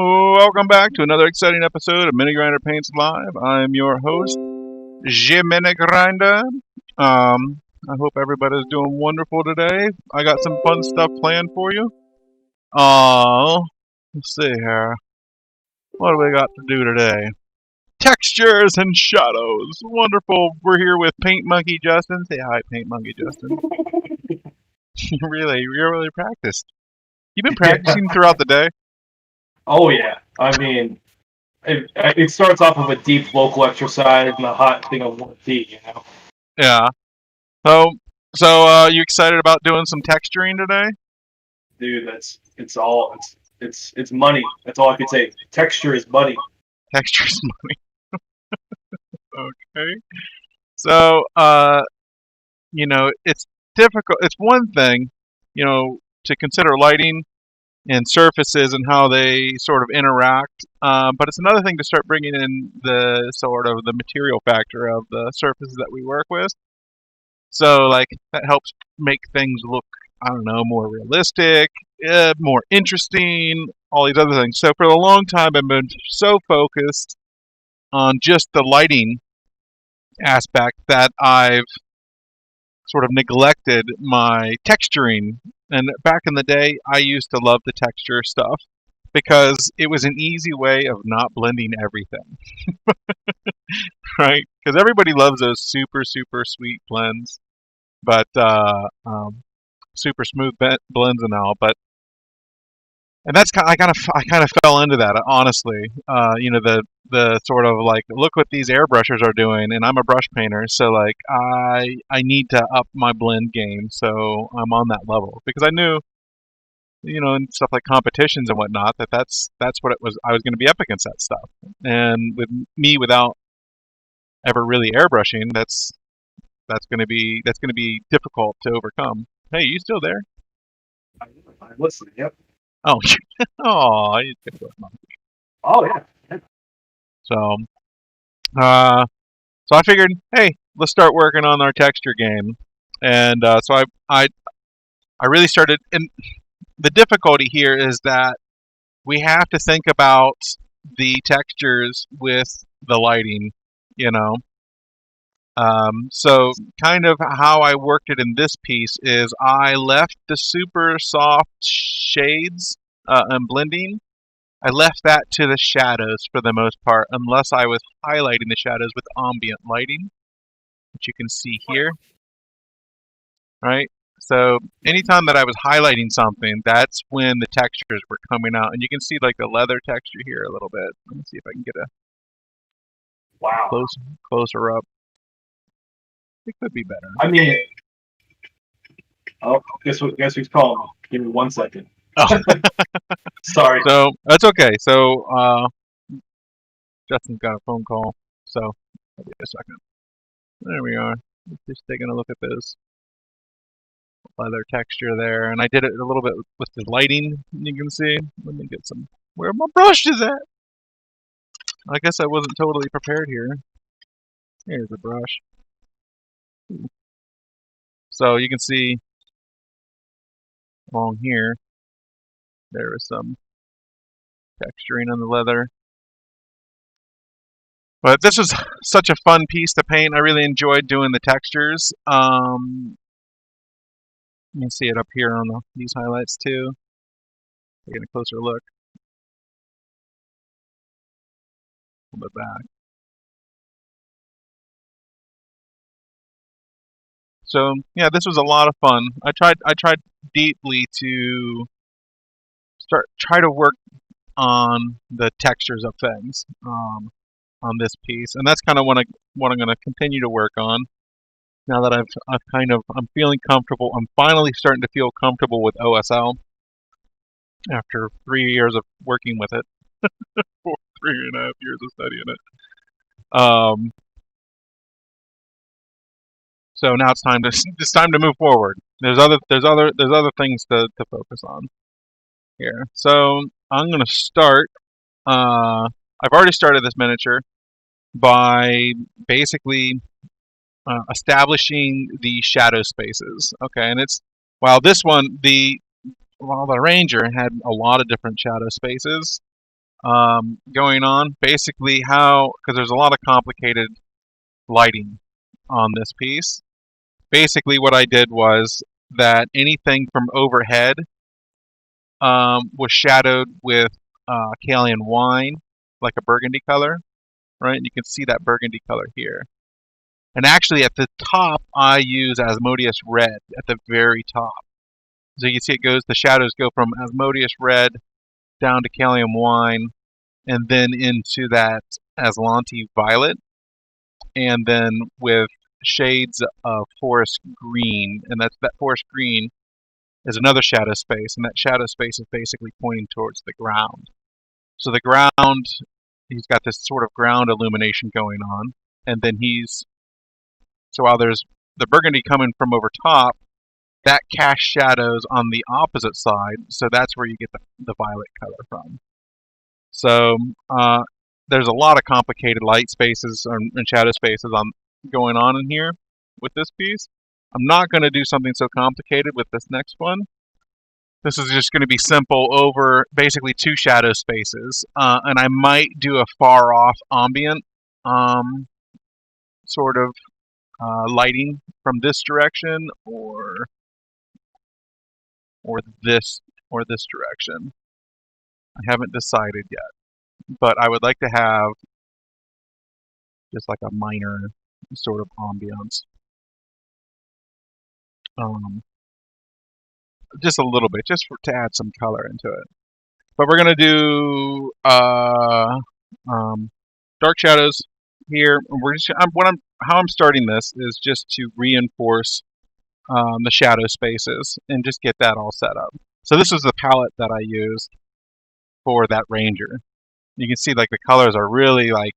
Welcome back to another exciting episode of MiniGrinder Paints Live. I'm your host, MiniGrinder. I hope everybody's doing wonderful today. I got some fun stuff planned for you. Let's see here. What do we got to do today? Textures and shadows. Wonderful. We're here with Paint Monkey Justin. Say hi, Paint Monkey Justin. You're really practiced. You've been practicing throughout the day? Oh yeah. I mean, it starts off with a deep vocal exercise and a hot thing of tea, you know. Yeah. You excited about doing some texturing today? Dude, it's money. That's all I could say. Texture is money. Texture's money. Okay. So, it's difficult. It's one thing, to consider lighting and surfaces and how they sort of interact. But it's another thing to start bringing in the sort of the material factor of the surfaces that we work with. So, like, that helps make things look, I don't know, more realistic, more interesting, all these other things. So, for a long time, I've been so focused on just the lighting aspect that I've sort of neglected my texturing. And back in the day, I used to love the texture stuff because it was an easy way of not blending everything, right? Because everybody loves those super, super sweet blends, but super smooth blends and all. But and that's I kind of fell into that, honestly. The sort of like, look what these airbrushers are doing, and I'm a brush painter, so like I need to up my blend game, so I'm on that level because I knew, in stuff like competitions and whatnot, that's what it was. I was going to be up against that stuff, and with me without ever really airbrushing, that's going to be difficult to overcome. Hey, you still there? I'm listening. Yep. Oh, oh, Oh yeah. So, so I figured, hey, let's start working on our texture game, and so I really started. And the difficulty here is that we have to think about the textures with the lighting, you know. So kind of how I worked it in this piece is I left the super soft shades and blending. I left that to the shadows for the most part, unless I was highlighting the shadows with ambient lighting, which you can see here, right? So anytime that I was highlighting something, that's when the textures were coming out. And you can see like the leather texture here a little bit. Let me see if I can get a Wow. closer up. It could be better. I mean, oh, guess who's calling me? Give me 1 second. Oh. Sorry. So that's okay. So Justin's got a phone call. So I'll be a second. There we are. Just taking a look at this leather texture there, and I did it a little bit with the lighting. You can see. Let me get some. Where my brush is at? I guess I wasn't totally prepared here. Here's the brush. So you can see along here, there is some texturing on the leather. But this was such a fun piece to paint. I really enjoyed doing the textures. You can see it up here on these highlights too. Taking a closer look. A little bit back. So yeah, this was a lot of fun. I tried deeply to try to work on the textures of things on this piece, and that's kind of what I'm going to continue to work on. Now that I'm feeling comfortable. I'm finally starting to feel comfortable with OSL after 3 years of working with it, 3.5 years of studying it. So now it's time to move forward. There's other things to focus on here. So I'm gonna start. I've already started this miniature by basically establishing the shadow spaces. Okay, and while the Ranger had a lot of different shadow spaces, going on. Basically how, because there's a lot of complicated lighting on this piece. Basically what I did was that anything from overhead was shadowed with Calian wine, like a burgundy color, right? And you can see that burgundy color here. And actually at the top, I use Asmodeus red at the very top. So you can see it goes, the shadows go from Asmodeus red down to Calium wine, and then into that Aslanti violet, and then with shades of forest green, and that forest green is another shadow space, and that shadow space is basically pointing towards the ground. So the ground, he's got this sort of ground illumination going on, and then so while there's the burgundy coming from over top, that casts shadows on the opposite side, so that's where you get the violet color from. So there's a lot of complicated light spaces and shadow spaces going on in here with this piece. I'm not going to do something so complicated with this next one. This is just going to be simple over basically two shadow spaces, and I might do a far off ambient sort of lighting from this direction or this direction. I haven't decided yet, but I would like to have just like a minor sort of ambiance, just a little bit, to add some color into it. But we're gonna do dark shadows here. We're just how I'm starting this is just to reinforce the shadow spaces and just get that all set up. So this is the palette that I used for that Ranger. You can see like the colors are really like,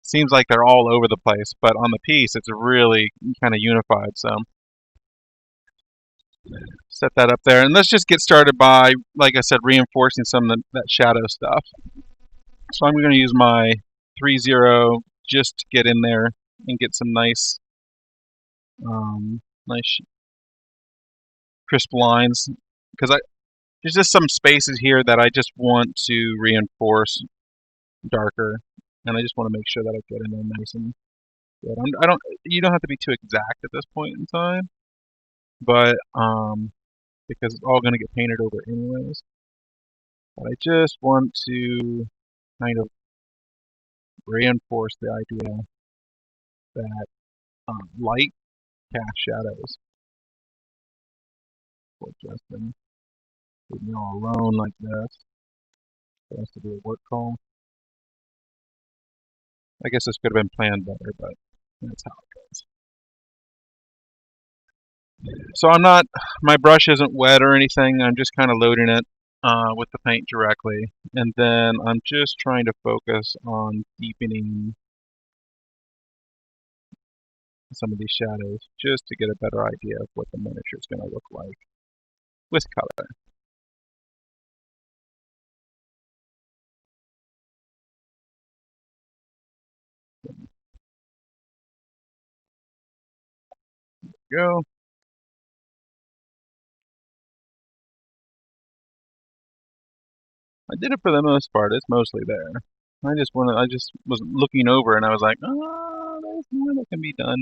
seems like they're all over the place, but on the piece it's really kind of unified. So set that up there, and let's just get started by, like I said, reinforcing some of that shadow stuff. So I'm going to use my 3-0 just to get in there and get some nice nice crisp lines, because there's just some spaces here that I just want to reinforce darker, and I just want to make sure that I get in there nice and good. You don't have to be too exact at this point in time, but because it's all going to get painted over anyways. But I just want to kind of reinforce the idea that light casts shadows. For Justin, leave me all alone like this. For us to do a work call. I guess this could have been planned better, but that's how it goes. So my brush isn't wet or anything. I'm just kind of loading it with the paint directly. And then I'm just trying to focus on deepening some of these shadows just to get a better idea of what the miniature is going to look like with color. Go. I did it for the most part. It's mostly there. I just was looking over and I was like, oh, there's more that can be done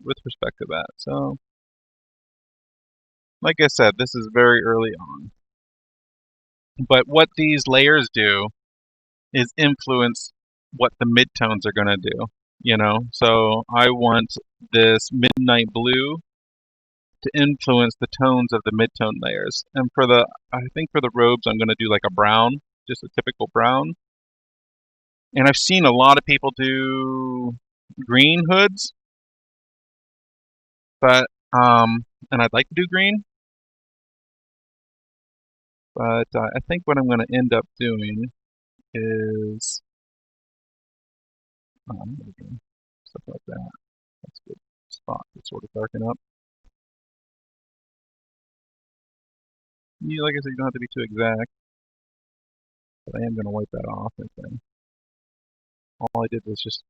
with respect to that. So, like I said, this is very early on. But what these layers do is influence what the midtones are going to do, you know? So I want this midnight blue to influence the tones of the midtone layers. And I think for the robes, I'm going to do like a brown, just a typical brown. And I've seen a lot of people do green hoods, but and I'd like to do green, but I think what I'm going to end up doing is stuff like that. That's a good spot to sort of darken up. Like I said, you don't have to be too exact, but I am going to wipe that off, I think. All I did was just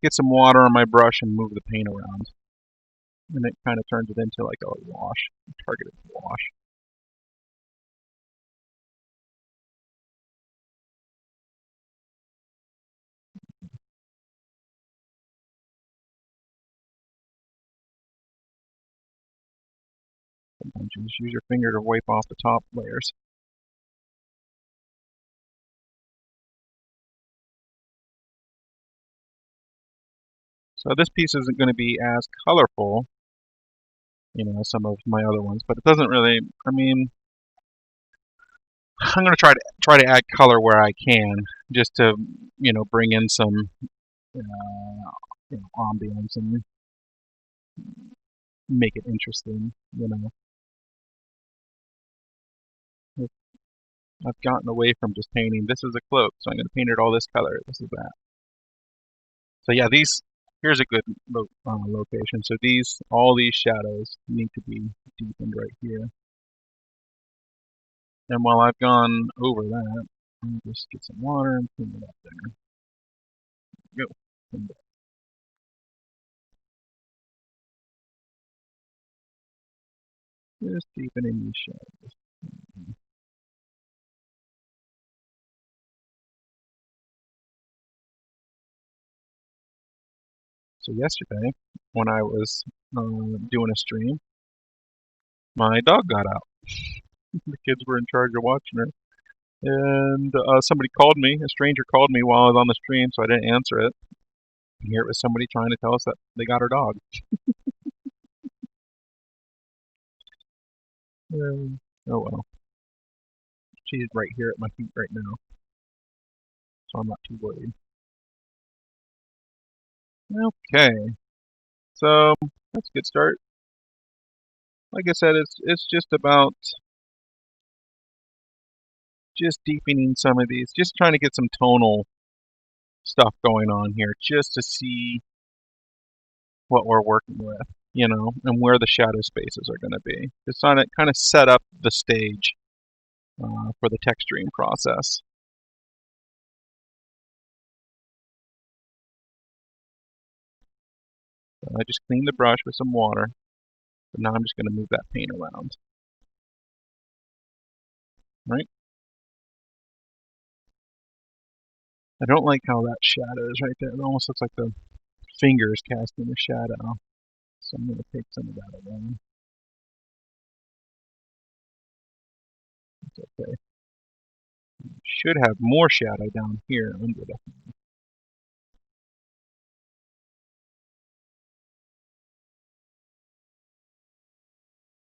get some water on my brush and move the paint around. And it kind of turns it into like a wash, a targeted wash. Sometimes you just use your finger to wipe off the top layers. So this piece isn't going to be as colorful, as some of my other ones, but it doesn't really. I mean, I'm going to try to add color where I can, just to bring in some ambience and make it interesting. I've I've gotten away from just painting. This is a cloak, so I'm going to paint it all this color. This is that. So yeah, here's a good location. So all these shadows need to be deepened right here. And while I've gone over that, I'll just get some water and clean it up there. Go. Just deepening these shadows. So yesterday, when I was doing a stream, my dog got out. The kids were in charge of watching her. And somebody called me, a stranger called me while I was on the stream, so I didn't answer it. And here it was somebody trying to tell us that they got her dog. Oh well. She's right here at my feet right now, so I'm not too worried. Okay, so that's a good start. Like I said, it's just about just deepening some of these, just trying to get some tonal stuff going on here, just to see what we're working with, and where the shadow spaces are going to be. It's trying to kind of set up the stage for the texturing process. So I just cleaned the brush with some water, but now I'm just going to move that paint around. Right? I don't like how that shadow is right there. It almost looks like the fingers casting a shadow. So I'm going to take some of that away. It's okay. Should have more shadow down here under the.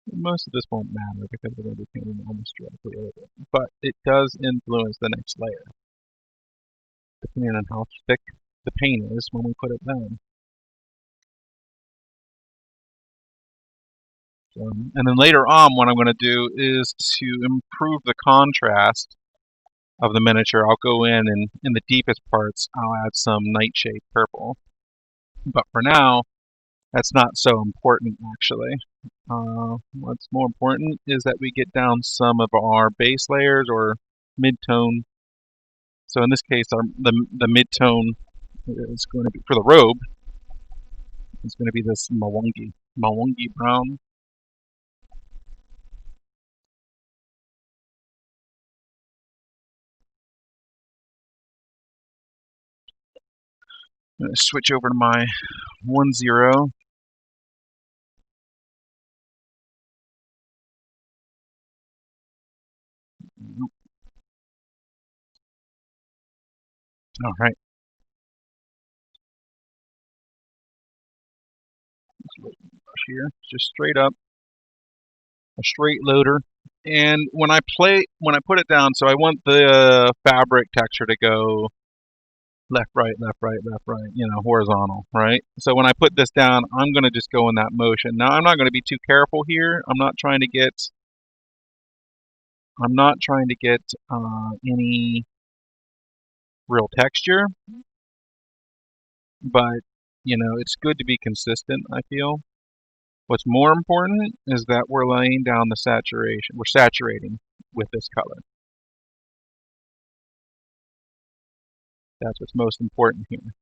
Most of this won't matter because we're going to be painting almost directly over it. But it does influence the next layer, depending on how thick the paint is when we put it down. And then later on, what I'm going to do is to improve the contrast of the miniature. I'll go in and in the deepest parts, I'll add some nightshade purple. But for now, that's not so important actually. What's more important is that we get down some of our base layers or mid-tone. So in this case, the mid-tone is going to be, for the robe, it's going to be this Mawungi brown. I'm going to switch over to my 1-0. All right. Here, just straight up, a straight loader. And when I put it down, so I want the fabric texture to go left, right, left, right, left, right, horizontal, right? So when I put this down, I'm going to just go in that motion. Now, I'm not going to be too careful here. I'm not trying to get any real texture, but it's good to be consistent, I feel. What's more important is that we're laying down the saturation. We're saturating with this color. That's what's most important here.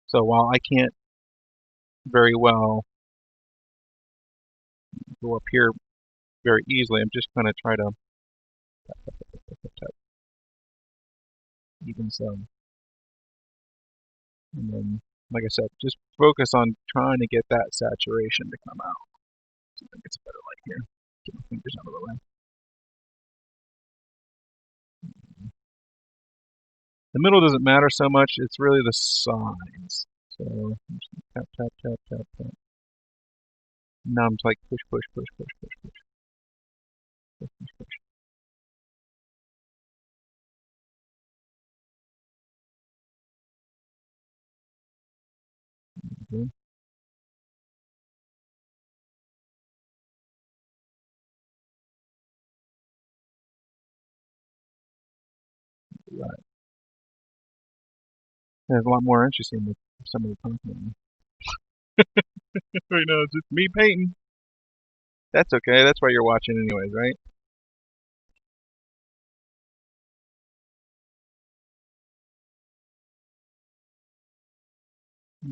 So while I can't very well go up here very easily, I'm just going to try to even so. And then, like I said, just focus on trying to get that saturation to come out. So I think it's a better light here. Get my fingers out of the way. The middle doesn't matter so much. It's really the sides. So tap, tap, tap, tap, tap. Now I'm like push, push, push, push, push, push, push, push, push. Okay. Right. It's a lot more interesting with some of the content. Right now, it's just me painting. That's okay. That's why you're watching, anyways, right?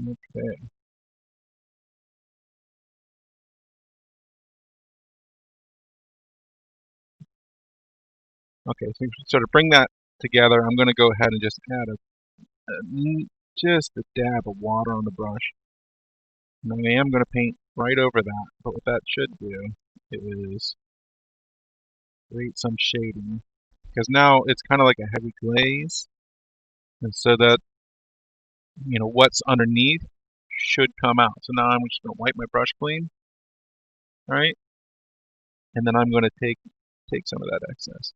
Okay. Okay. So to bring that together, I'm going to go ahead and just add just a dab of water on the brush. And I am going to paint right over that. But what that should do is create some shading, because now it's kind of like a heavy glaze, and so that what's underneath should come out. So now I'm just going to wipe my brush clean, all right, and then I'm going to take some of that excess.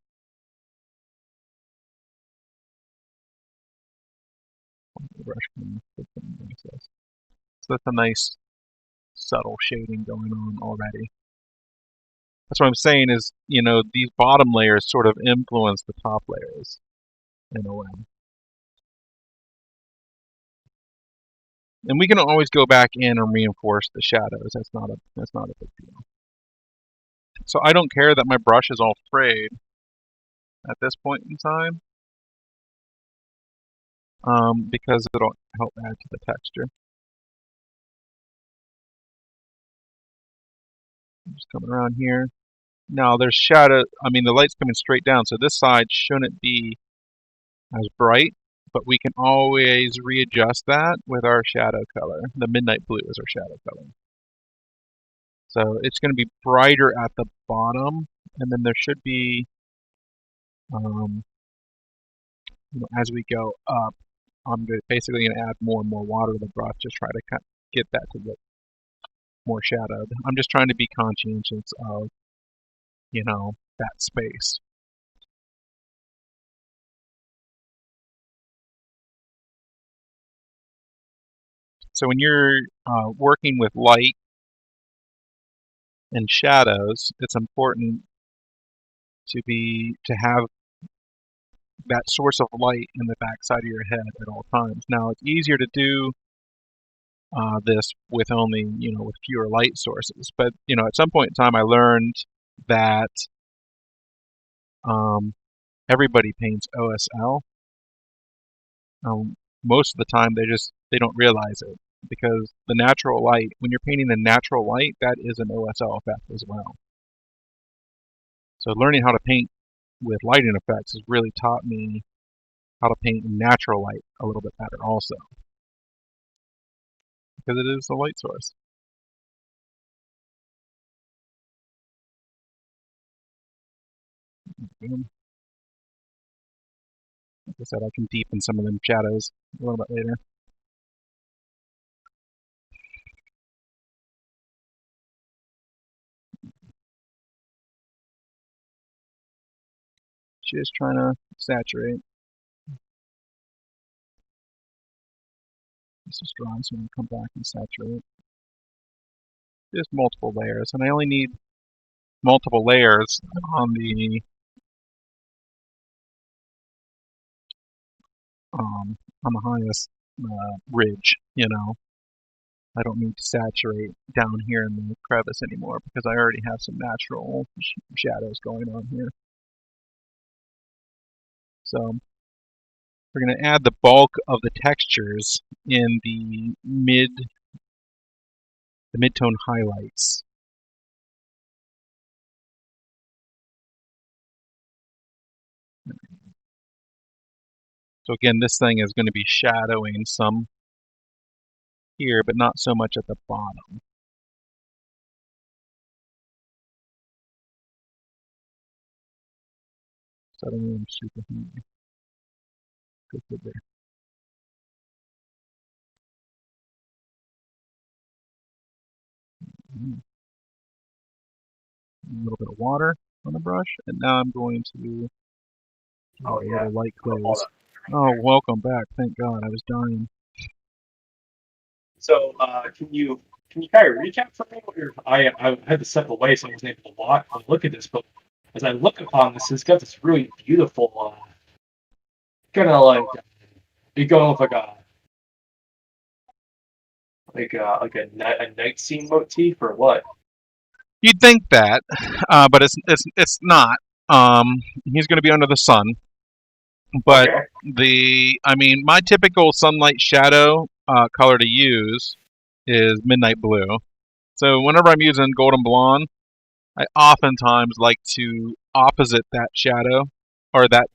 Brush clean, take some of the excess. So that's a nice subtle shading going on already. That's what I'm saying is, these bottom layers sort of influence the top layers in a way. And we can always go back in and reinforce the shadows. That's not a big deal. So I don't care that my brush is all frayed at this point in time, because it'll help add to the texture. I'm just coming around here. Now there's shadow. I mean, the light's coming straight down, so this side shouldn't be as bright, but we can always readjust that with our shadow color. The midnight blue is our shadow color. So it's going to be brighter at the bottom, and then there should be, um, as we go up, I'm basically going to add more and more water to the brush, just try to get that to look more shadowed. I'm just trying to be conscientious of, that space. So when you're working with light and shadows, it's important to have that source of light in the backside of your head at all times. Now it's easier to do this with only with fewer light sources, but at some point in time I learned that um, everybody paints OSL. Most of the time they don't realize it, because the natural light, when you're painting the natural light, that is an OSL effect as well. So learning how to paint with lighting effects has really taught me how to paint in natural light a little bit better also, because it is the light source. Like I said, I can deepen some of them shadows a little bit later. Just trying to saturate. This is dry, so I'm going to come back and saturate. Just multiple layers, and I only need multiple layers on the highest ridge. I don't need to saturate down here in the crevice anymore, because I already have some natural shadows going on here. So we're going to add the bulk of the textures in the mid-tone highlights. So again, this thing is going to be shadowing some here, but not so much at the bottom. Setting room super high. Good there. A little bit of water on the brush, and now I'm going to a Oh yeah. little light All glaze. that. Oh, welcome back. Thank God. I was dying. So can you kind of recap for me? I had to step away, so I wasn't able to look at this. But as I look upon this, it's got this really beautiful, kind of like you're going with a night scene motif or what? You'd think that, but it's not. He's going to be under the sun, but Okay. I mean, my typical sunlight shadow color to use is midnight blue. So whenever I'm using golden blonde, I oftentimes like to opposite that shadow or that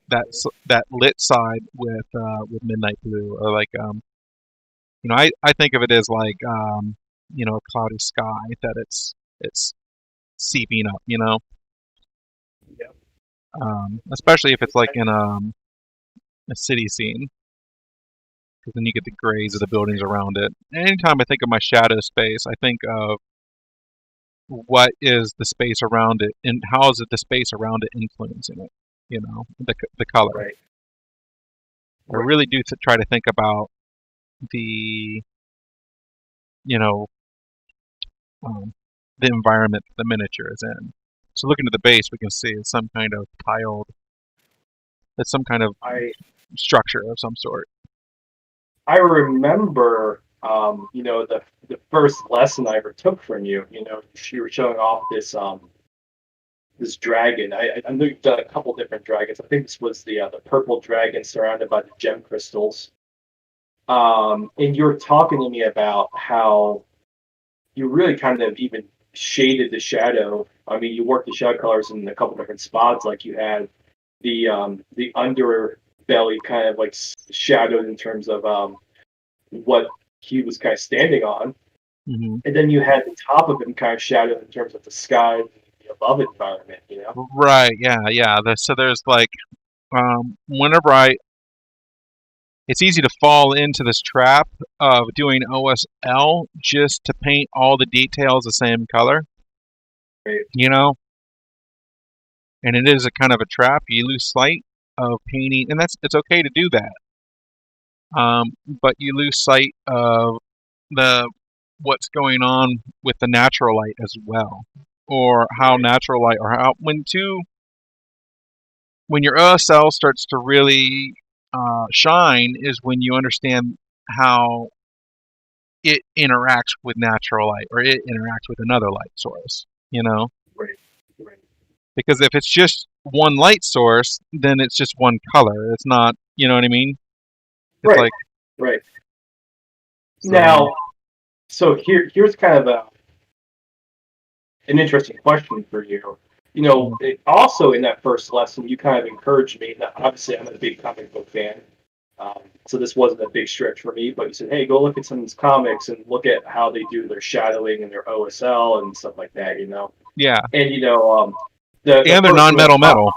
lit side with midnight blue, or like I think of it as like a cloudy sky that it's seeping up, Yeah. especially if it's like in a city scene, because then you get the grays of the buildings around it. Anytime I think of my shadow space, I think of what is the space around it and how is it the space around it influencing it, the color. Right. I Right. really do try to think about the you know um, the environment the miniature is in. So looking at the base, we can see it's some kind of tiled. It's some kind of I structure of some sort. I remember, the first lesson I ever took from you. You were showing off this dragon. I know you've done a couple different dragons. I think this was the purple dragon surrounded by the gem crystals. And you were talking to me about how you really kind of even shaded the shadow. I mean, you worked the shadow colors in a couple different spots. Like you had the underbelly kind of like shadowed in terms of what he was kind of standing on, Hmm. and then you had the top of him kind of shadowed in terms of the sky and the above environment. Right? Yeah, yeah. So there's like whenever it's easy to fall into this trap of doing OSL just to paint all the details the same color, Right, you know, and it is a kind of a trap. You lose sight of painting, and it's okay to do that. But you lose sight of the what's going on with the natural light as well, or how right, natural light, or how when your OSL starts to really shine is when you understand how it interacts with natural light, or it interacts with another light source. right, right, Because if it's just one light source, then it's just one color. It's not, you know what I mean? It's right, like right. so. Now, so here's kind of an interesting question for you. Also in that first lesson, you kind of encouraged me. That obviously, I'm a big comic book fan, so this wasn't a big stretch for me. But you said, "Hey, go look at some of these comics and look at how they do their shadowing and their OSL and stuff like that." Yeah, And the and they're first thing that non-metal popped, metal.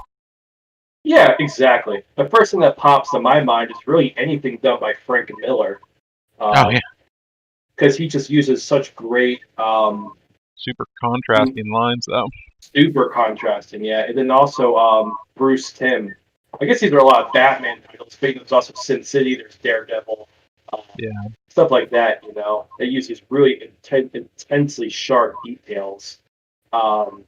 yeah, exactly. The first thing that pops to my mind is really anything done by Frank Miller, Oh yeah, because he just uses such great super contrasting lines though. super contrasting, yeah. And then also Bruce Timm. I guess these are a lot of Batman titles, but there's also Sin City, there's Daredevil, um, Yeah. stuff like that. They use these really intensely sharp details. Um,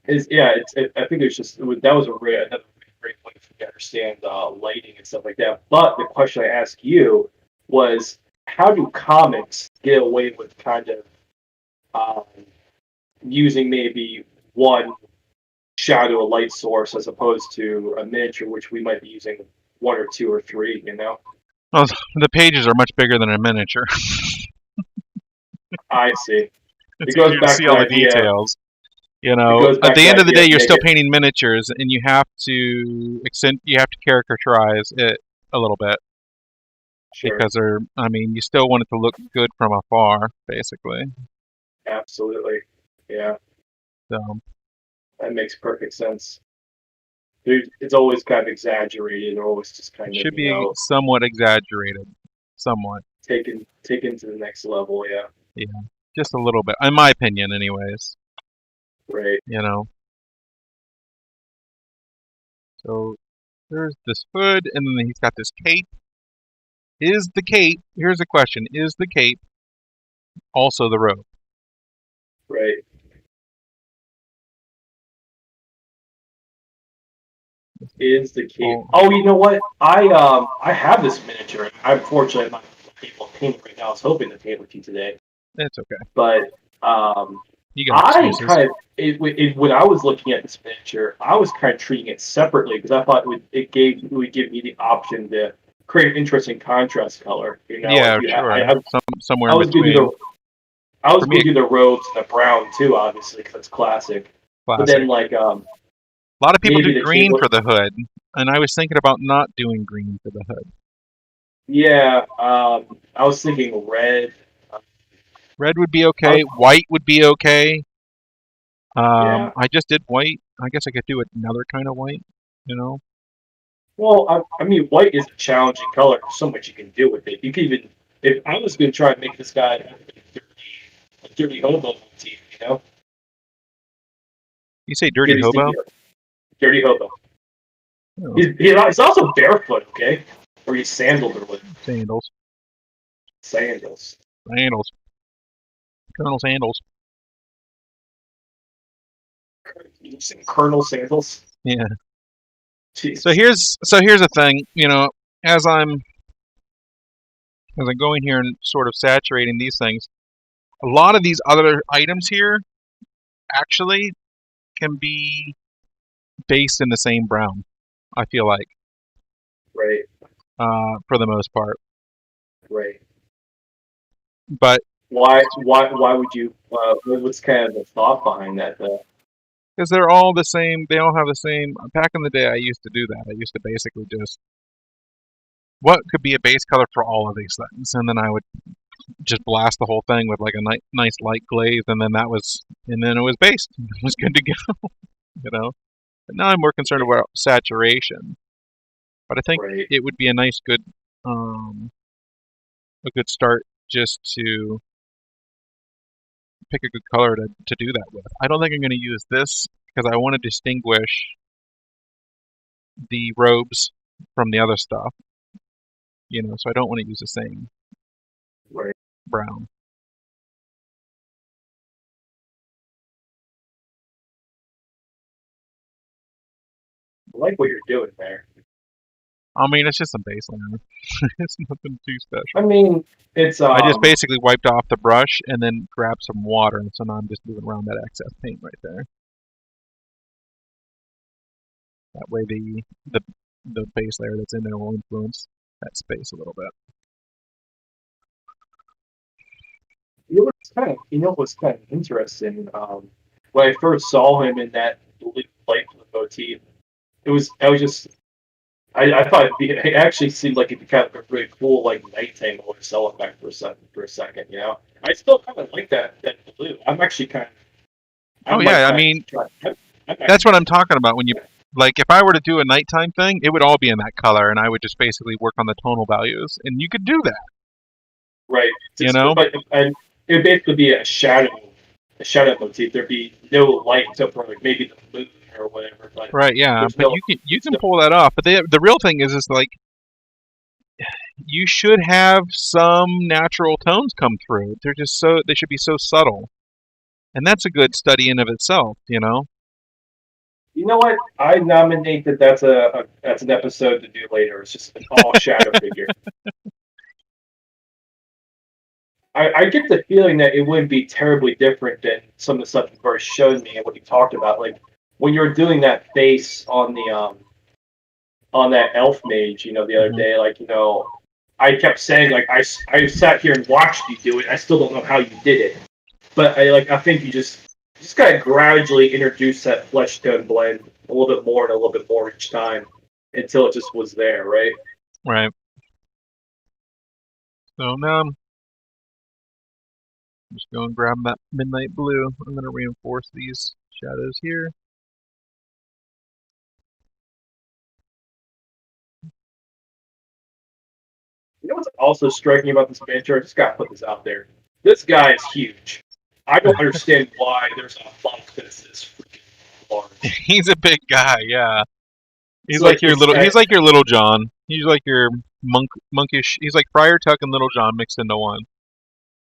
I think that was another great way for me to understand lighting and stuff like that. But the question I asked you was, how do comics get away with kind of um, using maybe one shadow light source as opposed to a miniature, which we might be using one or two or three. Well, the pages are much bigger than a miniature. I see. It's It goes easier to back see to the all the idea. details. It goes At back to the the end of the idea day, of you're still negative. painting miniatures, and you have to caricaturize it a little bit Sure, because I mean, you still want it to look good from afar, basically. absolutely. Yeah, So, that makes perfect sense. it's always kind of exaggerated, or always just It kind of should be somewhat exaggerated, somewhat. taken to the next level. Yeah, Yeah, just a little bit, in my opinion, anyways. right, You know. So there's this hood, and then he's got this cape. Is the cape? Here's a question: is the cape also the robe? right. Is the cape? Oh, Oh, you know what? I have this miniature. Unfortunately, I'm not able to paint it right now. I was hoping to paint with you today, it's okay. but um, You got I excuses. kind of when I was looking at this miniature, I was kind of treating it separately because I thought it would give me the option to create an interesting contrast color. You know, like Yeah, sure. Somewhere I in was gonna do between. I was For me, gonna do the robes and the brown too, obviously, because it's classic. But classic. then like A lot of people do maybe the green cable. for the hood, and I was thinking about not doing green for the hood. Yeah, I was thinking red. Uh, Red would be I okay. was, White would be okay. yeah. I just did white. I guess I could do another kind of white. You know. Well, I mean, white is a challenging color. There's so much you can do with it. You can even, if I was going to try and make this guy a dirty hobo motif, you know, You say dirty get his hobo? dirty hobo. Oh, He's also barefoot, okay, or he's sandaled or with sandals. sandals. Sandals. Colonel Sandals. You say Colonel Sandals? Yeah. Jesus. So here's the thing. You know, as I'm as I'm going here and sort of saturating these things, a lot of these other items here actually can be based in the same brown. I feel like, Right, for the most part. right. But Why would you? What's kind of the thought behind that, though? because they're all the same, they all have the same. Back in the day, I used to do that. I used to basically just what could be a base color for all of these things, and then I would just blast the whole thing with like a nice light glaze, and then it was based. It was good to go, you know. But now I'm more concerned about saturation. But I think Right. it would be um, a good start just to pick a good color to do that with. I don't think I'm going to use this because I want to distinguish the robes from the other stuff, you know, so I don't want to use the same Right. brown. I like what you're doing there. I mean, it's just some base liner. It's nothing too I special. mean, it's I just basically wiped off the brush and then grabbed some water, and so now I'm just moving around that excess paint right there. That way the base layer that's in there will influence that space a little bit. you know what's kind of interesting. When I first saw him in that blue light blue motif, I was just I thought it actually seemed like it'd be kind of a really cool like nighttime or cell effect for a second. You know, I still kind of like that blue. I'm actually kind of I Oh might yeah, I kind mean, of try. I might, that's what I'm talking about. When you like, if I were to do a nighttime thing, it would all be in that color, and I would just basically work on the tonal values, and you could do that, right. you Just know? but and it would basically be a shadow motif. There'd be no light except for like maybe the moon or whatever, but Right? Yeah, there's but no you there's can no pull that off. But the real thing is like you should have some natural tones come through. They should be so subtle, and that's a good study in of itself, you know? You know what? I nominate that that's an episode to do later. It's just an all shadow figure. I get the feeling that it wouldn't be terribly different than some of the stuff you've already shown me and what you talked about. Like when you were doing that face on that elf mage, you know, the other Hmm. day, like I kept saying like I sat here and watched you do it. I still don't know how you did it, but I think you just kind of gradually introduce that flesh tone blend a little bit more and a little bit more each time until it just was there, right? Right. So now I'm just going to grab that midnight blue. I'm going to reinforce these shadows here. You know what's also striking about this picture? I just gotta put this out there. This guy is huge. I don't understand why there's a font that's this freaking large. He's a big guy, yeah. It's like it's He's like your Little John. He's like your monkish. He's like Friar Tuck and Little John mixed into one.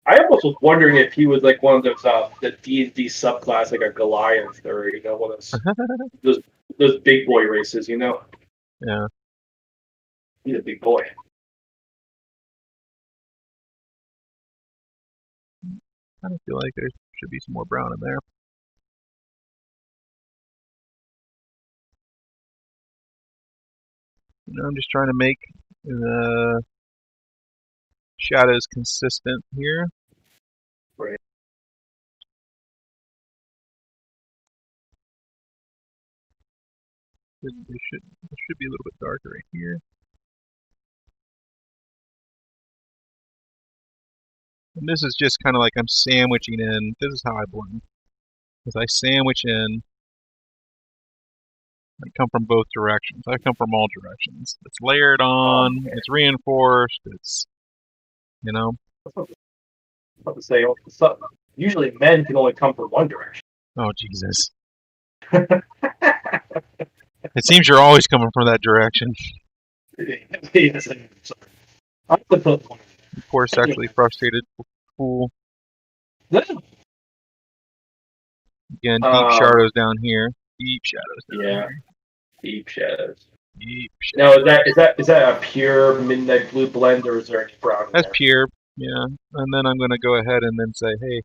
I almost was wondering if he was like one of those the D&D subclass, like a Goliath, or one of those those big boy races. Yeah, He's a big boy. I don't feel like there should be some more brown in there. I'm just trying to make the shadows consistent here. Right. It should be a little bit darker right here. And this is just kind of like I'm sandwiching in. This is how I blend. As I sandwich in, I come from both directions. I come from all directions. It's layered on. Okay. It's reinforced. It's, you know. I was about to say, usually men can only come from one direction. Oh Jesus! It seems you're always coming from that direction. Yes, I'm the put one. You poor sexually frustrated fool. Again, deep shadows down here. Deep shadows down Yeah, here. deep shadows. Deep Now, shadows. is that a pure midnight blue blend, or is there any brown in That's there? pure. Yeah. And then I'm going to go ahead and then say, hey,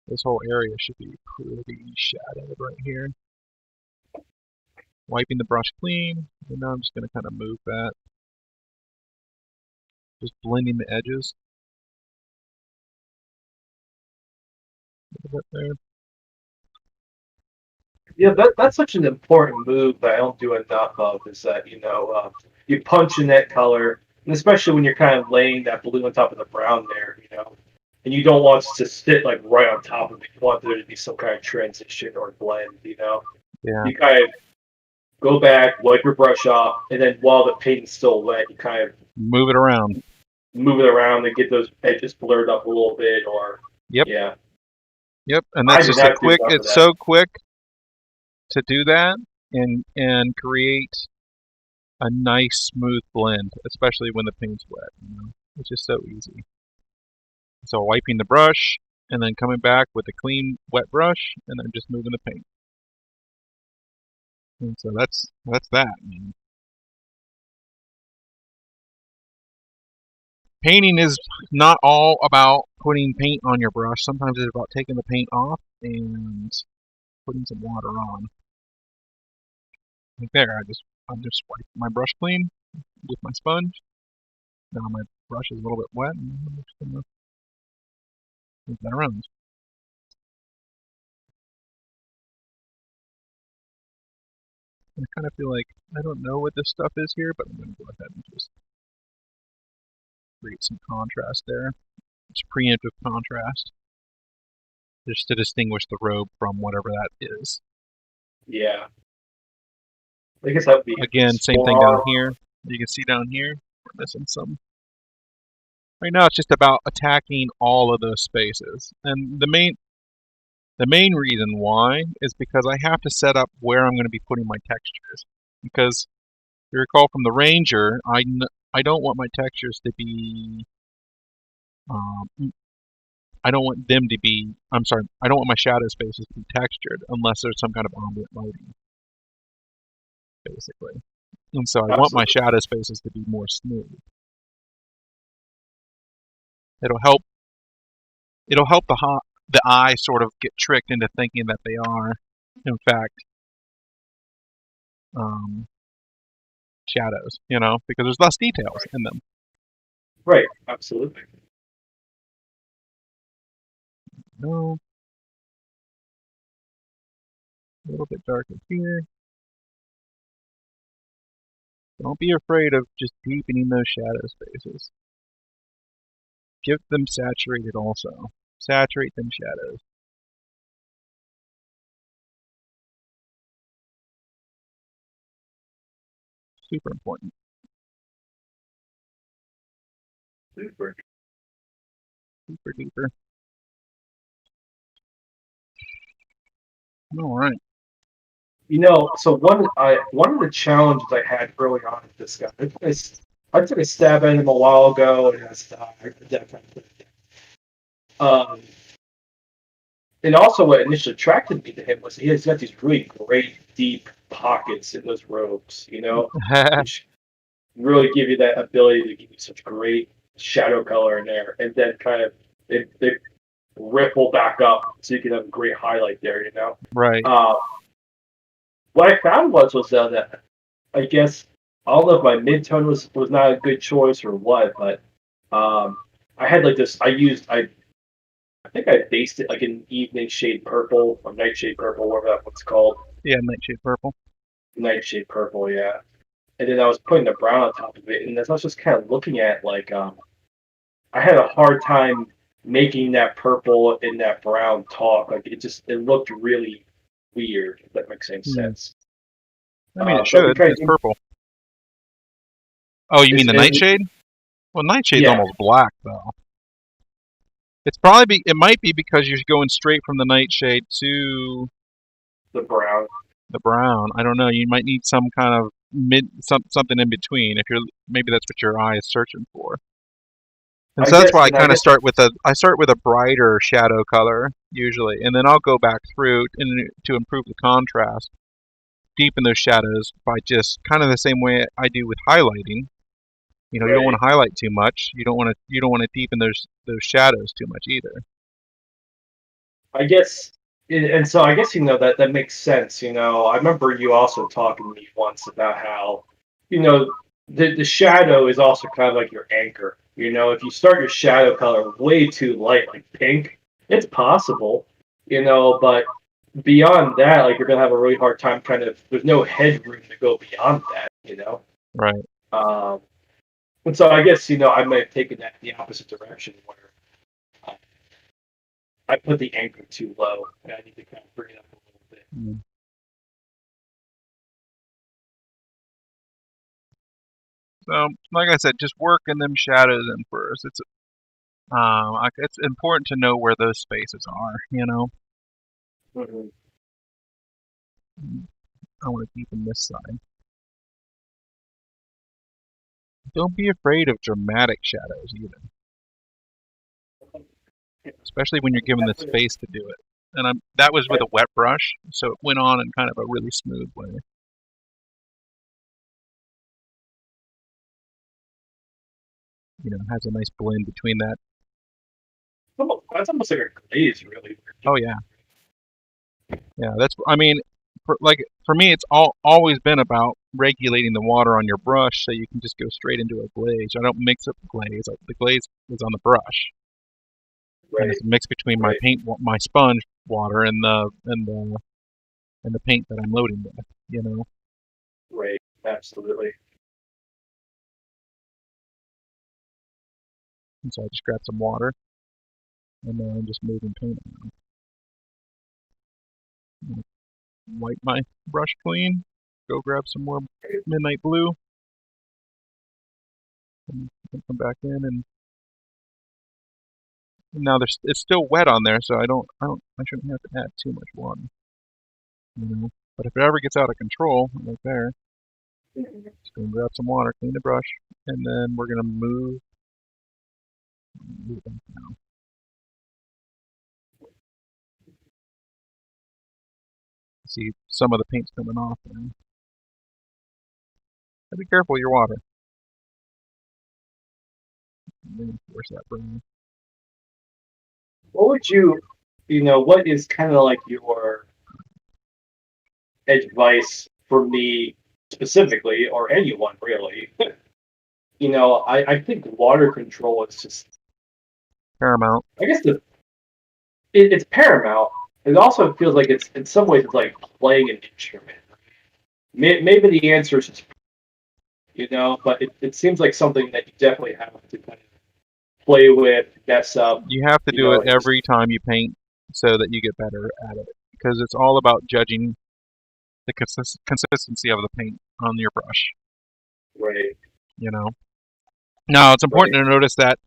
this whole area should be pretty shadowed right here. Wiping the brush clean. And now I'm just going to kind of move that. Just blending the edges. A little bit there. Yeah, that's such an important move that I don't do enough of. Is that you punch in that color, and especially when you're kind of laying that blue on top of the brown there, and you don't want it to sit like right on top of it. You want there to be some kind of transition or blend. Yeah. You kind of go back, wipe your brush off, and then while the paint is still wet, you kind of Move it around. move it around and get those edges blurred up a little bit. Or Yep. yeah, Yep. And I that's do just a not do quick, enough of it's that. so quick to do that and create a nice smooth blend, especially when the paint's wet. It's just so easy. So wiping the brush and then coming back with a clean wet brush and then just moving the paint. And so that's that. Painting is not all about putting paint on your brush. Sometimes it's about taking the paint off and putting some water on. Like there, I just wipe my brush clean with my sponge. Now my brush is a little bit wet, and I'm just gonna move that around. I kind of feel like I don't know what this stuff is here, but I'm gonna go ahead and just create some contrast there. It's preemptive contrast, just to distinguish the robe from whatever that is. Yeah, I guess that would be Again, same thing down explore. here. You can see down here, we're missing some. Right now, it's just about attacking all of those spaces, and the main reason why is because I have to set up where I'm going to be putting my textures. Because if you recall from the Ranger, I don't want my textures to be I don't want them to be, I'm sorry, I don't want my shadow spaces to be textured unless there's some kind of ambient lighting, basically. And so I want my Absolutely. shadow spaces to be more smooth. It'll help the eye sort of get tricked into thinking that they are, in fact, um, shadows, because there's less details Right. in them. Right. Absolutely. No, a little bit darker here. Don't be afraid of just deepening those shadow spaces. Give them saturated also. Saturate them shadows. Super important. Super. Super duper. All right. So one of the challenges I had early on with this guy, I took a stab at him a while ago, and um, and also what initially attracted me to him was he's got these really great deep pockets in those robes, which really give you that ability to give you such great shadow color in there, and then kind of they ripple back up so you can have a great highlight there. Right. Uh, what I found was that I guess I don't know if my mid-tone was not a good choice or what, but I had like this. I think I based it like an evening shade purple or nightshade purple, whatever that one's called. Yeah, nightshade purple. Nightshade purple, yeah. And then I was putting the brown on top of it, and as I was just kind of looking at like I had a hard time making that purple and that brown talk. Like it looked really weird. If that makes any Hmm. sense. I mean, it So I've been should. trying It's to. purple. Oh, you mean Is the it? nightshade? Well, nightshade's Yeah, almost black though. It's probably it might be because you're going straight from the nightshade to the brown. the brown. I don't know. You might need some kind of something in between if you're maybe that's what your eye is searching for. And I so that's guess, why I and I kind of guess start with a brighter shadow color usually, and then I'll go back through to improve the contrast, deepen those shadows by just kind of the same way I do with highlighting. You don't want right. to highlight too much. You don't want to deepen those shadows too much either. I guess, and so I guess that makes sense. I remember you also talking to me once about how, you know, the shadow is also kind of like your anchor. If you start your shadow color way too light, like pink, it's possible. But beyond that, like you're gonna have a really hard time. Kind of, there's no headroom to go beyond that. Right. Um, and so I guess I might have taken that in the opposite direction where I put the anchor too low, and I need to kind of bring it up a little bit. Mm. So, like I said, just work in them shadows in first. It's important to know where those spaces are. Mm-hmm. I want to deepen this side. Don't be afraid of dramatic shadows either, especially when you're given the space to do it. And that was with a wet brush, so it went on in kind of a really smooth way. It has a nice blend between that. That's almost like a glaze, really. Oh yeah, yeah. I mean, for me, it's always been about regulating the water on your brush so you can just go straight into a glaze. I don't mix up the glaze. The glaze is on the brush, and Right, it's a mix between right, my sponge water and the paint that I'm loading with. right. Absolutely. And so I just grab some water and then I'm just moving paint around. Wipe my brush clean. Go grab some more midnight blue and come back in and now it's still wet on there, so I shouldn't have to add too much water. But if it ever gets out of control, like there, just go and grab some water, clean the brush, and then we're gonna move it now. See some of the paint's coming off there. Be careful with your water. Reinforce that brown. What would what is kind of like your advice for me specifically, or anyone really? I think water control is just, Paramount. I guess it's paramount. It also feels like it's in some ways it's like playing an instrument. Maybe the answer is just, but it seems like something that you definitely have to kind of play with, mess up. You have to do it It's just every time you paint so that you get better at it because it's all about judging the consistency of the paint on your brush. right. You know, Now, it's important Right. to notice that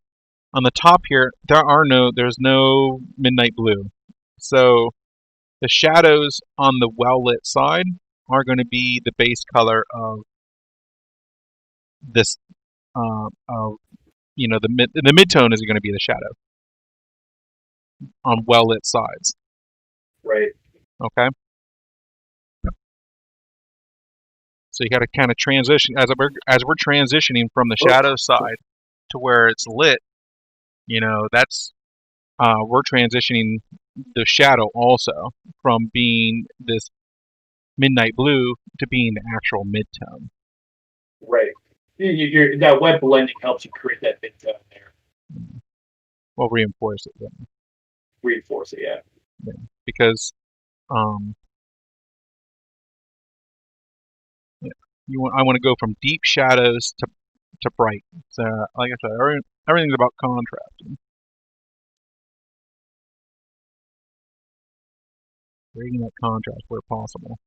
on the top here, there's no midnight blue. So the shadows on the well-lit side are going to be the base color of this, of, the mid-tone is going to be the shadow on well-lit sides. Right. Okay? So you got to kind of transition, as we're transitioning from the Oh, shadow side to where it's lit, that's, we're transitioning the shadow also from being this midnight blue to being the actual mid-tone. right. That wet blending helps you create that mid-tone there. We'll reinforce it then. Reinforce it, yeah. Yeah. Because um, yeah, I want to go from deep shadows to bright. So, like I said, everything's about contrast. Creating that contrast where possible.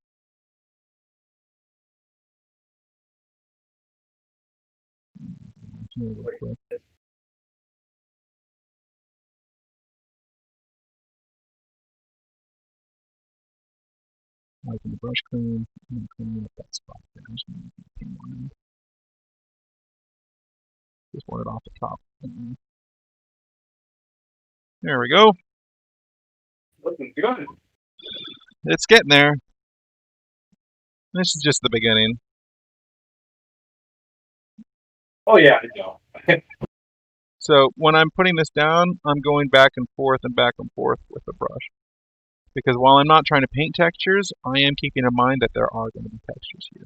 Real quick. Like in the brush cream, I'm going to clean up that spot there. I'm just going to paint one. Just want it off the top. There we go. Looking good. It's getting there. This is just the beginning. Oh yeah, I know. So when I'm putting this down, I'm going back and forth with the brush. Because while I'm not trying to paint textures, I am keeping in mind that there are going to be textures here.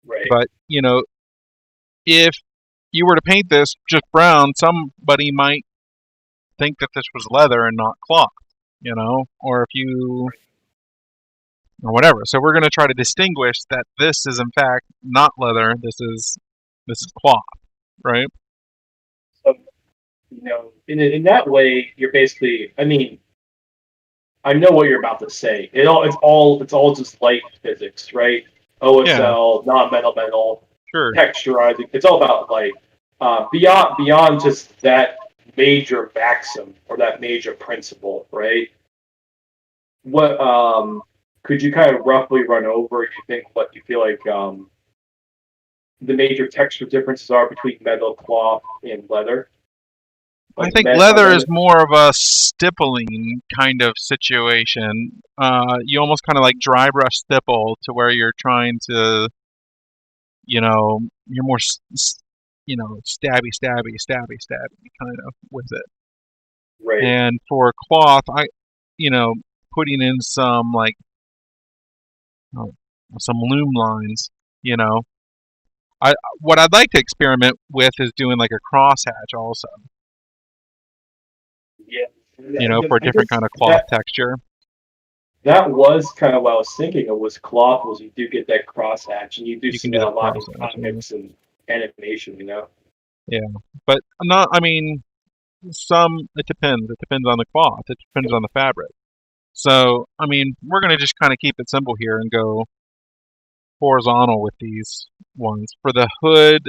Right. But, if you were to paint this just brown, somebody might think that this was leather and not cloth, or if you, or whatever. So we're going to try to distinguish that this is in fact not leather, this is cloth, right? So in that way, you're basically. I mean, I know what you're about to say. It's all just light physics, right? Yeah, OSL, non-metal metal, sure. texturizing. It's all about light. Beyond just that major maxim or that major principle, right? What could you kind of roughly run over? You think what you feel like the major texture differences are between metal, cloth, and leather? I Like think leather is more of a stippling kind of situation. You almost kind of like dry brush stipple to where you're trying to, you're more, stabby kind of with it. right. And for cloth, you know, putting in some like oh, some loom lines, you know. What I'd like to experiment with is doing like a crosshatch also, Yeah, for a I different guess kind of cloth texture. that was kind of what I was thinking of was cloth was you do get that crosshatch and you do You can see do that the a lot in crosshatch, yeah. comics and animation. Yeah, but not. I mean, it depends. It depends on the cloth. It depends on the fabric. So, I mean, we're gonna just kind of keep it simple here and go horizontal with these ones for the hood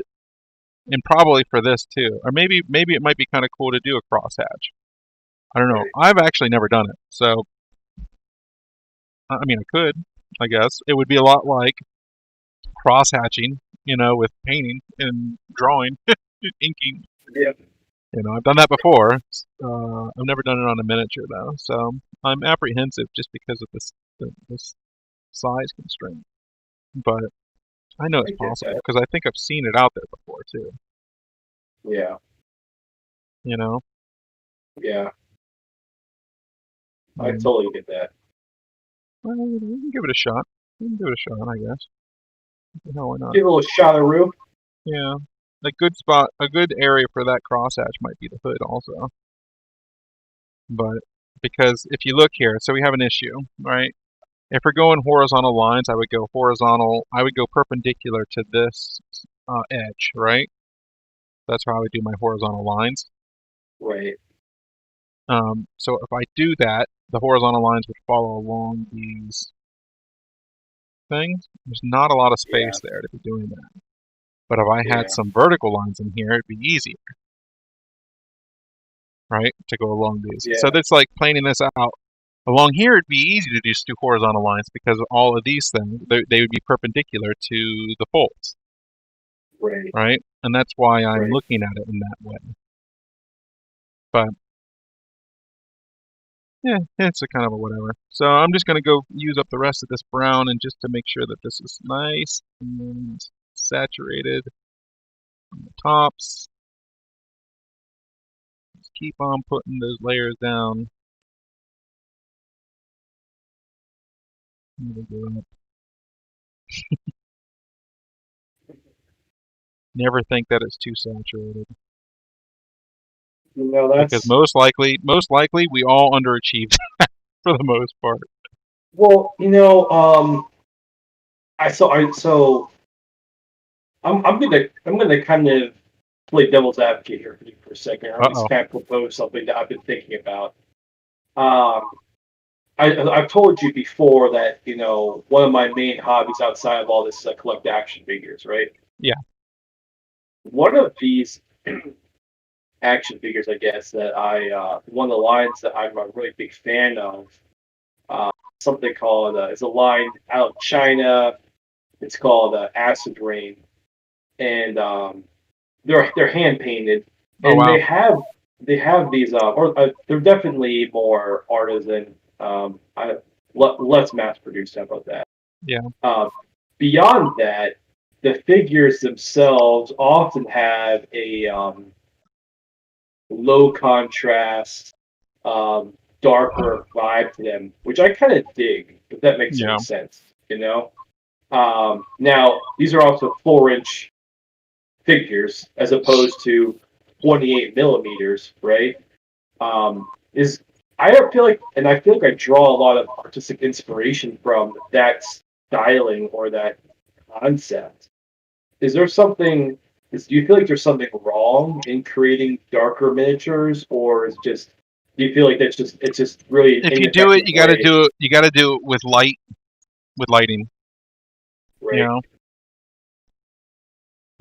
and probably for this too. Or maybe it might be kind of cool to do a crosshatch. I don't know. Right. I've actually never done it, so I mean, I could. I guess it would be a lot like crosshatching, with painting and drawing, inking. Yeah. I've done that before. I've never done it on a miniature though, so I'm apprehensive just because of this size constraint. But I know I it's get possible that. because I think I've seen it out there before too. Yeah. You know, Yeah. I um, totally get that. well, we can give it a shot. We can give it a shot, I guess. No, why not? Give a little shot of roux. Yeah, a good area for that crosshatch might be the hood also. But because if you look here, so we have an issue, right? If we're going horizontal lines, I would go horizontal. I would go perpendicular to this edge, right? That's how I would do my horizontal lines. Right. So if I do that, the horizontal lines would follow along these things. There's not a lot of Yeah. space there to be doing that. But if I had Yeah. some vertical lines in here, it'd be easier, right, to go along these. So Yeah. that's like planing this out. Along here, it'd be easy to just do horizontal lines because all of these things, they would be perpendicular to the folds, Right. right? And that's why I'm Right. looking at it in that way. But yeah, it's a kind of a whatever. So I'm just going to go use up the rest of this brown and just to make sure that this is nice and saturated on the tops. Just keep on putting those layers down. Never think that it's too saturated because That's most likely we all underachieved for the most part. well. So I'm gonna kind of play devil's advocate here for you for a second, or at least Uh-oh. kind of propose something that I've been thinking about. Um, I've told you before that one of my main hobbies outside of all this is I collect action figures, right? Yeah. One of these action figures, I guess, that one of the lines that I'm a really big fan of, uh, something called it's a line out of China. It's called Acid Rain, and they're hand painted, Oh and wow. they have these or they're definitely more artisan, less mass produced. How about that? Yeah. Uh, Beyond that, the figures themselves often have a low contrast, um, darker vibe to them, which I kind of dig, if that makes any Yeah. sense. Now these are also 4-inch figures as opposed to 28 millimeters, right? Is I feel like I draw a lot of artistic inspiration from that styling or that concept. Is there something? Do you feel like there's something wrong in creating darker miniatures, or do you feel like it's just really an If you do it, ineffective way, you got to do it with lighting, you right?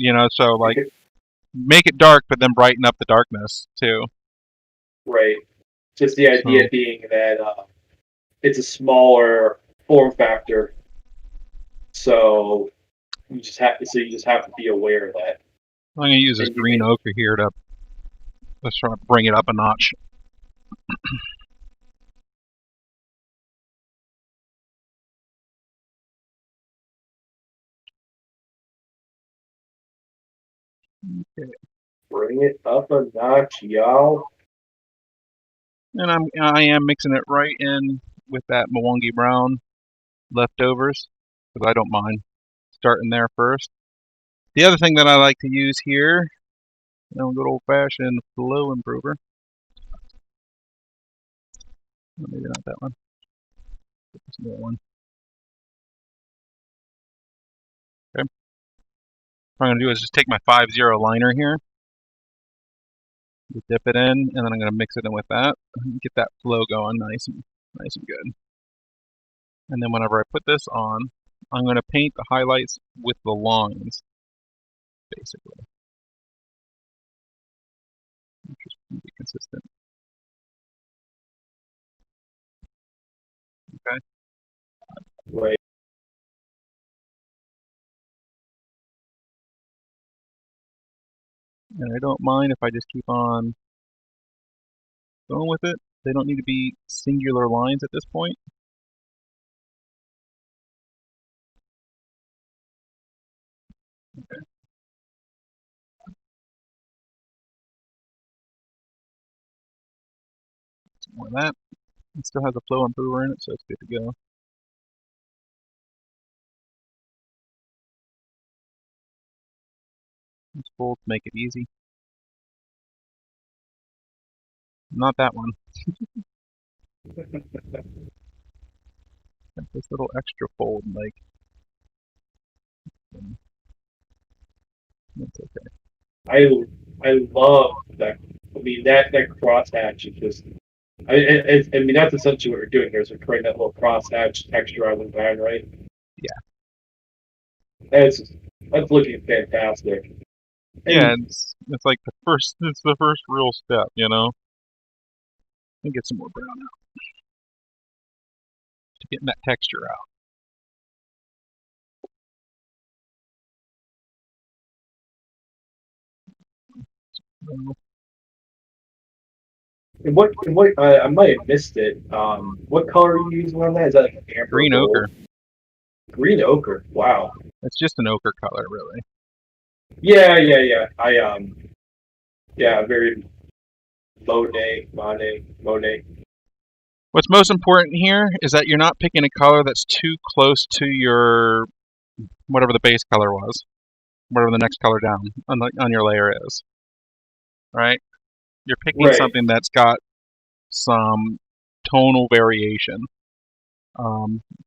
know. So like Because, make it dark but then brighten up the darkness too. right. Just the idea So being that it's a smaller form factor, so you just have to be aware of that. I'm going to use this And green ochre here to let's try to bring it up a notch. Okay. bring it up a notch, y'all. And I am mixing it right in with that Mwangi brown leftovers because I don't mind starting there first. The other thing that I like to use here, good old fashioned flow improver. Maybe not that one. This one. Okay. What I'm gonna do is just take my 5-0 liner here, dip it in, and then I'm gonna mix it in with that, and get that flow going nice and good. And then whenever I put this on, I'm gonna paint the highlights with the lines, basically. Just be consistent. Okay. Right. And I don't mind if I just keep on going with it. They don't need to be singular lines at this point. Okay. Some more of that. It still has a flow improver in it, so it's good to go. These folds make it easy. Not that one. Got this little extra fold, like, that's okay. I I love that. I mean that crosshatch is just. I mean that's essentially what you're doing here is you're creating that little crosshatch texture on the line, right? Yeah. It's that's looking fantastic. Yeah, And it's like it's the first real step, you know. Let me get some more brown out to getting that texture out. what I might have missed it. What color are you using on that? Is that like an amber Green ochre. gold? Green ochre. Wow. It's just an ochre color, really. Yeah. Yeah, very Monet. What's most important here is that you're not picking a color that's too close to your whatever the base color was, whatever the next color down on your layer is, right? You're picking Right. something that's got some tonal variation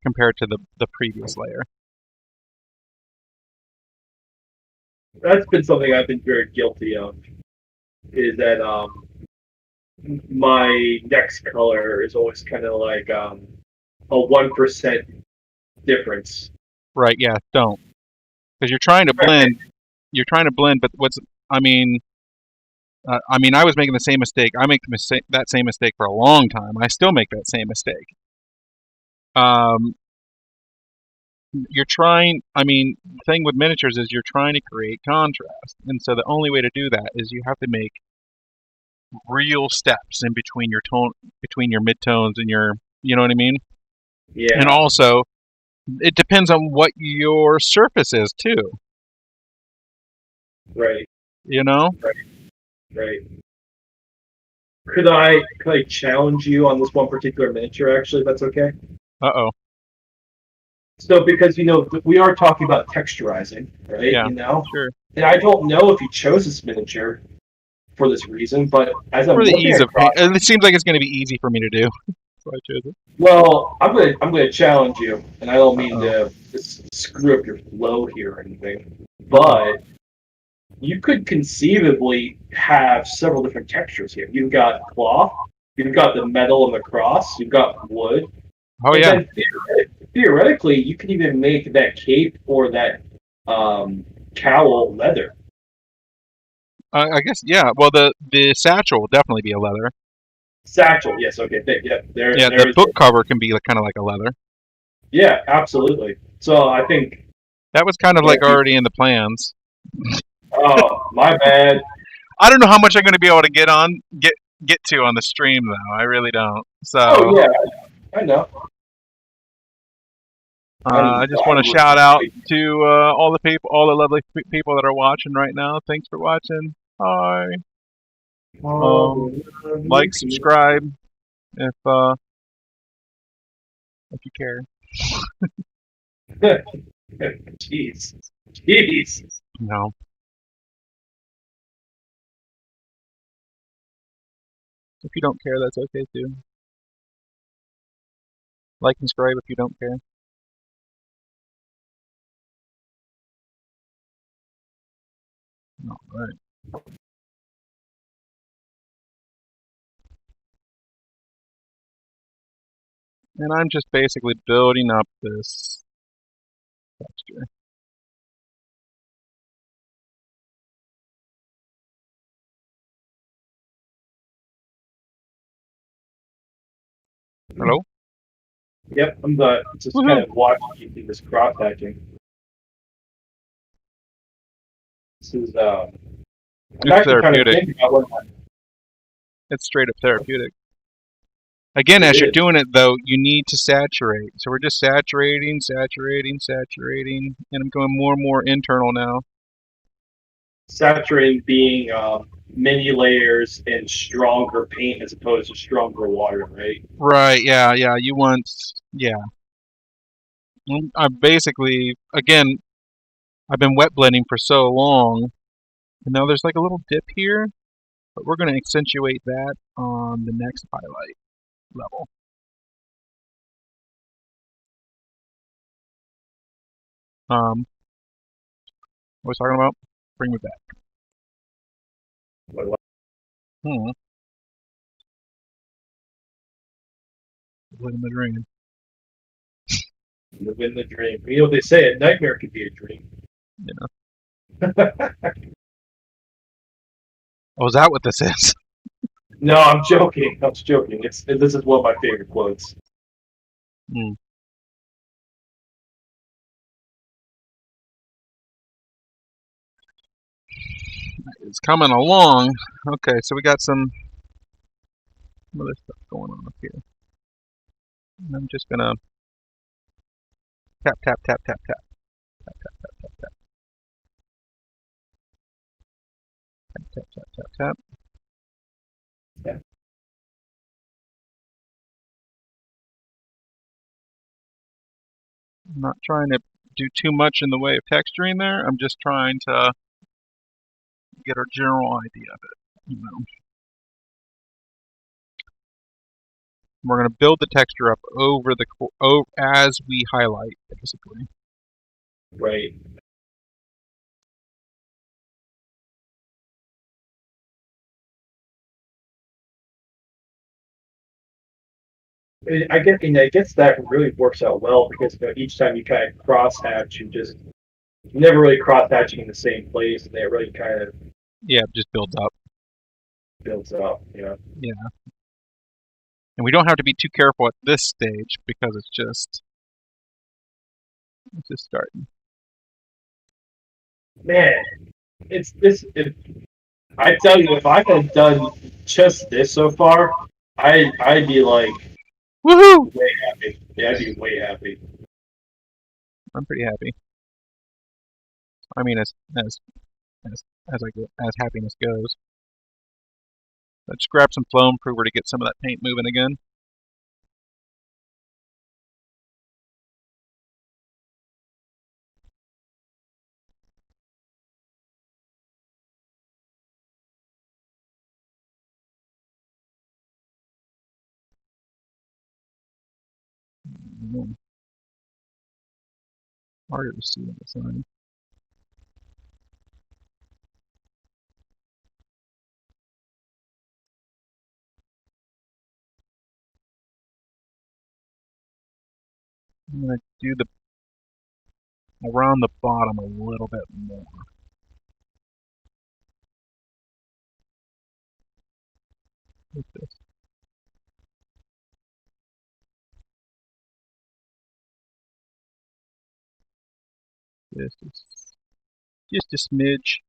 compared to the previous layer. That's been something I've been very guilty of. Is that my next color is always kind of like a 1% difference. Right? Yeah. Don't, because you're trying to blend. You're trying to blend, but I mean, I was making the same mistake. I make that same mistake for a long time. I still make that same mistake. Um, you're trying. I mean, the thing with miniatures is you're trying to create contrast, and so the only way to do that is you have to make real steps in between between your midtones and you know what I mean. And Yeah. also, it depends on what your surface is too. Right. You know. Right. Right. Could I challenge you on this one particular miniature? Actually, if that's okay. Uh-oh. So because we are talking about texturizing, right? Yeah. Sure. And I don't know if you chose this miniature for this reason, but as For I'm the looking ease of paint, across, it seems like it's going to be easy for me to do. So I chose it. well, I'm gonna challenge you, and I don't mean Uh-oh. to screw up your flow here or anything, Uh-oh. but you could conceivably have several different textures here. You've got cloth, you've got the metal and the cross, you've got wood, Oh and yeah. then theoretically, you could even make that cape or that cowl leather. I guess yeah. Well, the satchel will definitely be a leather. Satchel, yes, okay, yep, Yeah, there the is book it. cover can be kind of like a leather. Yeah, absolutely. So I think, That was kind of yeah, like already in the plans. oh, my bad. I don't know how much I'm going to be able to get to on the stream though. I really don't. Oh So yeah, I know. I just I want to would. shout out to all the people, all the lovely people that are watching right now. Thanks for watching. Hi. Oh, Like, subscribe if you care. jeez, jeez. No. If you don't care, that's okay too. Like and subscribe if you don't care. All right. And I'm just basically building up this texture. Hello? Yep, I'm just kind Woohoo! of watching you do this cross hatching. This is I'm It's actually kind of therapeutic. thinking about what It's straight up therapeutic. Again, it as you're is. doing it though, you need to saturate. So we're just saturating, and I'm going more and more internal now. Saturating being many layers and stronger paint as opposed to stronger water, right? Right, yeah. Yeah. I basically, again, I've been wet blending for so long, and now there's like a little dip here, but we're going to accentuate that on the next highlight level. What was I talking about? Bring me back. Hmm. Blood in the drain. Living the dream. You know what they say, a nightmare could be a dream. Yeah. Oh, is that what this is? No, I'm joking. I'm joking. This is one of my favorite quotes. Hmm. It's coming along. Okay, so we got some other stuff going on up here. And I'm just gonna tap, tap, tap, tap, tap, tap, tap, tap, tap, tap, tap, tap, tap, tap, tap. Yeah. I'm not trying to do too much in the way of texturing there. I'm just trying to get a general idea of it. We're going to build the texture up over as we highlight, basically. Right. I guess that really works out well because each time you kind of cross hatch, you never really cross hatching in the same place, and it really kind of Yeah, it just builds up. builds up. Yeah. And we don't have to be too careful at this stage because it's just starting. Man, it's this. I tell you, if I had done just this so far, I'd be like Woohoo! way happy. Yeah, I'd be way happy. I'm pretty happy. I mean, as as happiness goes. Let's grab some flow improver to get some of that paint moving again. Harder to see on the side. I'm gonna do the around the bottom a little bit more. Like this. Just a smidge.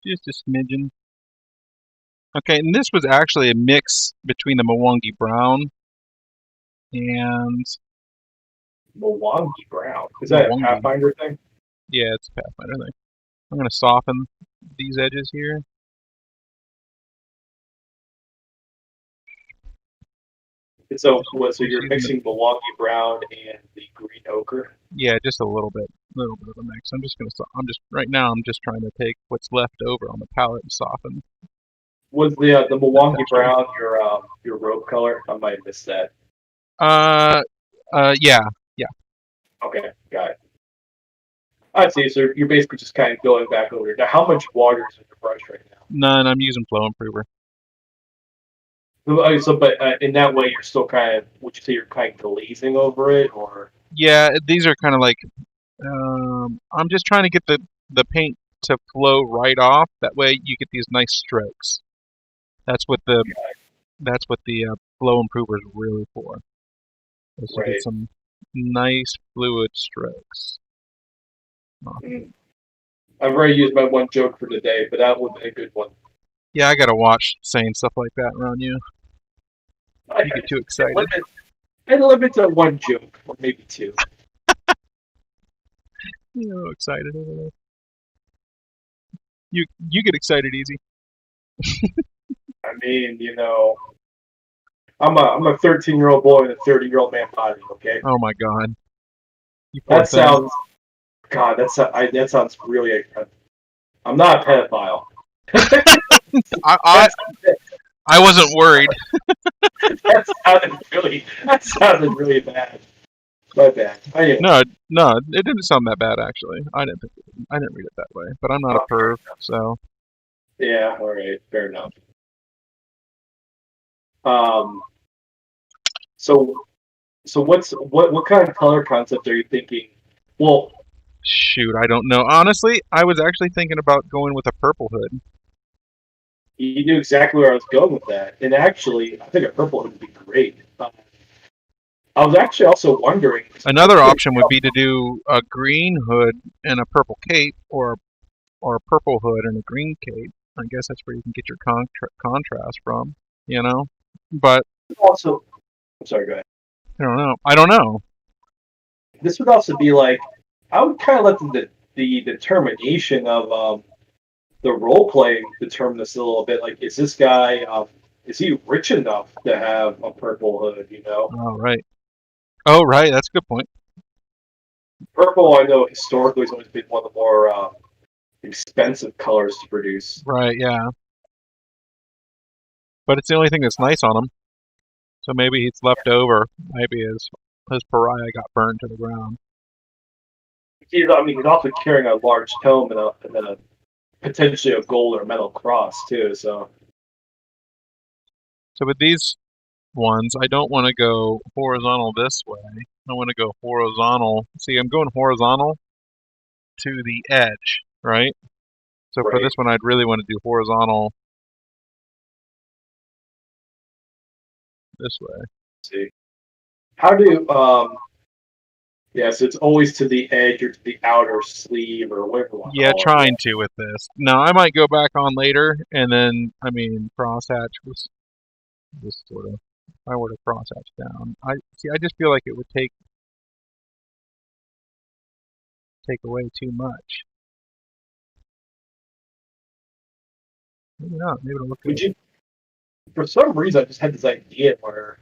Just a smidgen. Okay, and this was actually a mix between the Mwangi Brown and Milwaukee Brown. Is that a Mwangi. Pathfinder thing? Yeah, it's a Pathfinder thing. I'm gonna soften these edges here. So you're Using mixing Milwaukee Brown and the green ochre. yeah, just a little bit of a mix. Right now I'm just trying to take what's left over on the palette and soften Was the that Milwaukee texture. Brown your robe color? I might have missed that. Uh, yeah. Okay, got it. I see. So you're basically just kind of going back over it. Now, how much water is in your brush right now? None. I'm using flow improver. But in that way, you're still kind of. Would you say you're kind of glazing over it, or? Yeah, these are kind of like I'm just trying to get the paint to flow right off. That way you get these nice strokes. That's what the flow improver is really for. Is to get Right. some nice fluid strokes. Mm. I've already used my one joke for today, but that would be a good one. Yeah, I gotta watch saying stuff like that around you. You get too excited. And limit to one joke, or maybe two. You're excited over there. You get excited easy. I mean, I'm a 13-year-old boy in a 30-year-old man body. Okay, Oh my god. You poor that thing. sounds. God, that sounds really. I'm not a pedophile. I I, That's, I wasn't worried. that sounded really bad. My bad. Anyway, No, it didn't sound that bad actually. I didn't read it that way. But I'm not a okay. perv, so Yeah, all right, fair enough. Um, So so what kind of color concept are you thinking? Well, Shoot, I don't know. Honestly, I was actually thinking about going with a purple hood. you knew exactly where I was going with that, and actually, I think a purple would be great. I was actually also wondering. Another option would be to do a green hood and a purple cape, or a purple hood and a green cape. I guess that's where you can get your contrast from, you know. But Also, I'm sorry. Go ahead. I don't know. I don't know. This would also be like I would kind of let the determination of the role playing determine this a little bit. Like, is this guy is he rich enough to have a purple hood? You know, Oh right. Oh right. That's a good point. purple I know historically has always been one of the more expensive colors to produce. Right. Yeah. But it's the only thing that's nice on him. So maybe he's left over. Maybe his pariah got burned to the ground. I mean, he's also carrying a large tome and then a potentially a gold or metal cross too. So So with these ones, I don't want to go horizontal this way. I want to go horizontal. See, I'm going horizontal to the edge, right? So for right. this one, I'd really want to do horizontal this way. Let's see, how do yes, it's always to the edge or to the outer sleeve or whatever you want to Yeah, call it. Yeah. trying to with this. Now, I might go back on later, and then, I mean, crosshatch was just sort of, if I were to crosshatch down, I see, I just feel like it would take away too much. Maybe not. Maybe it'll look Would good. you? For some reason, I just had this idea where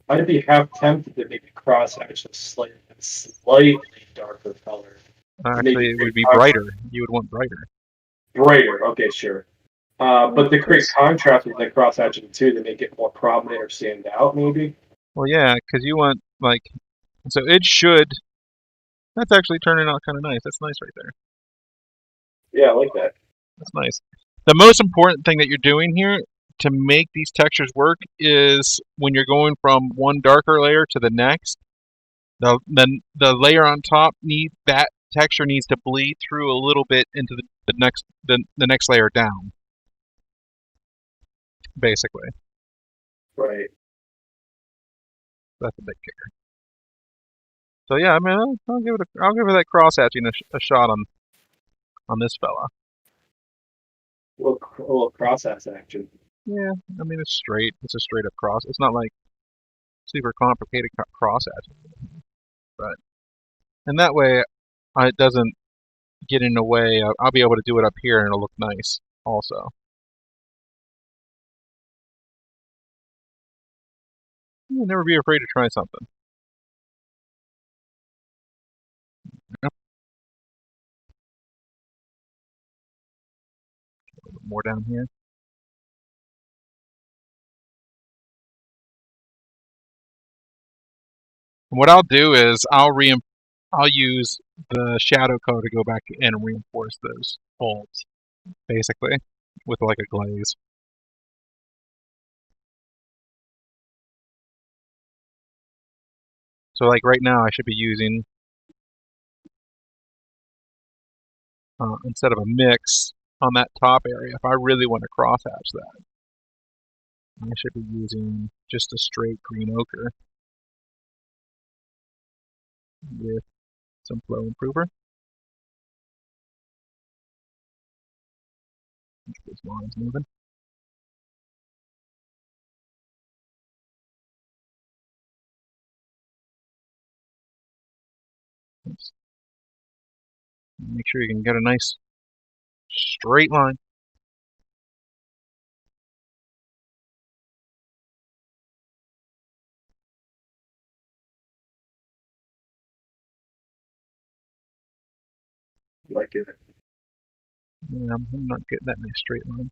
I'd be half tempted to make the cross actually slightly darker color to maybe Actually, it would create be contrast. brighter. You would want brighter. Brighter, okay, sure. But to create contrast with the cross hatching too, to make it more prominent or stand out, maybe. Well, yeah, because you want, like, so it should, that's actually turning out kind of nice. That's nice right there. Yeah, I like that. That's nice. The most important thing that you're doing here to make these textures work is when you're going from one darker layer to the next, the layer on top that texture needs to bleed through a little bit into the next layer down, basically. Right. That's a big kicker. So yeah, I mean, I'll give it that cross hatching a shot on this fella. A little cross hatch action. Yeah, I mean it's straight. It's a straight up cross. It's not like super complicated cross hatching, but and that way it doesn't get in the way. I'll be able to do it up here and it'll look nice also. Never be afraid to try something. Yep, a little bit more down here. And what I'll do is I'll use the shadow color to go back and reinforce those folds, basically, with like a glaze. So like right now I should be using, instead of a mix on that top area, if I really want to crosshatch that, I should be using just a straight green ochre with some flow improver. Keep those lines moving. Oops. Make sure you can get a nice straight line. Like it. Yeah, I'm not getting that nice straight line.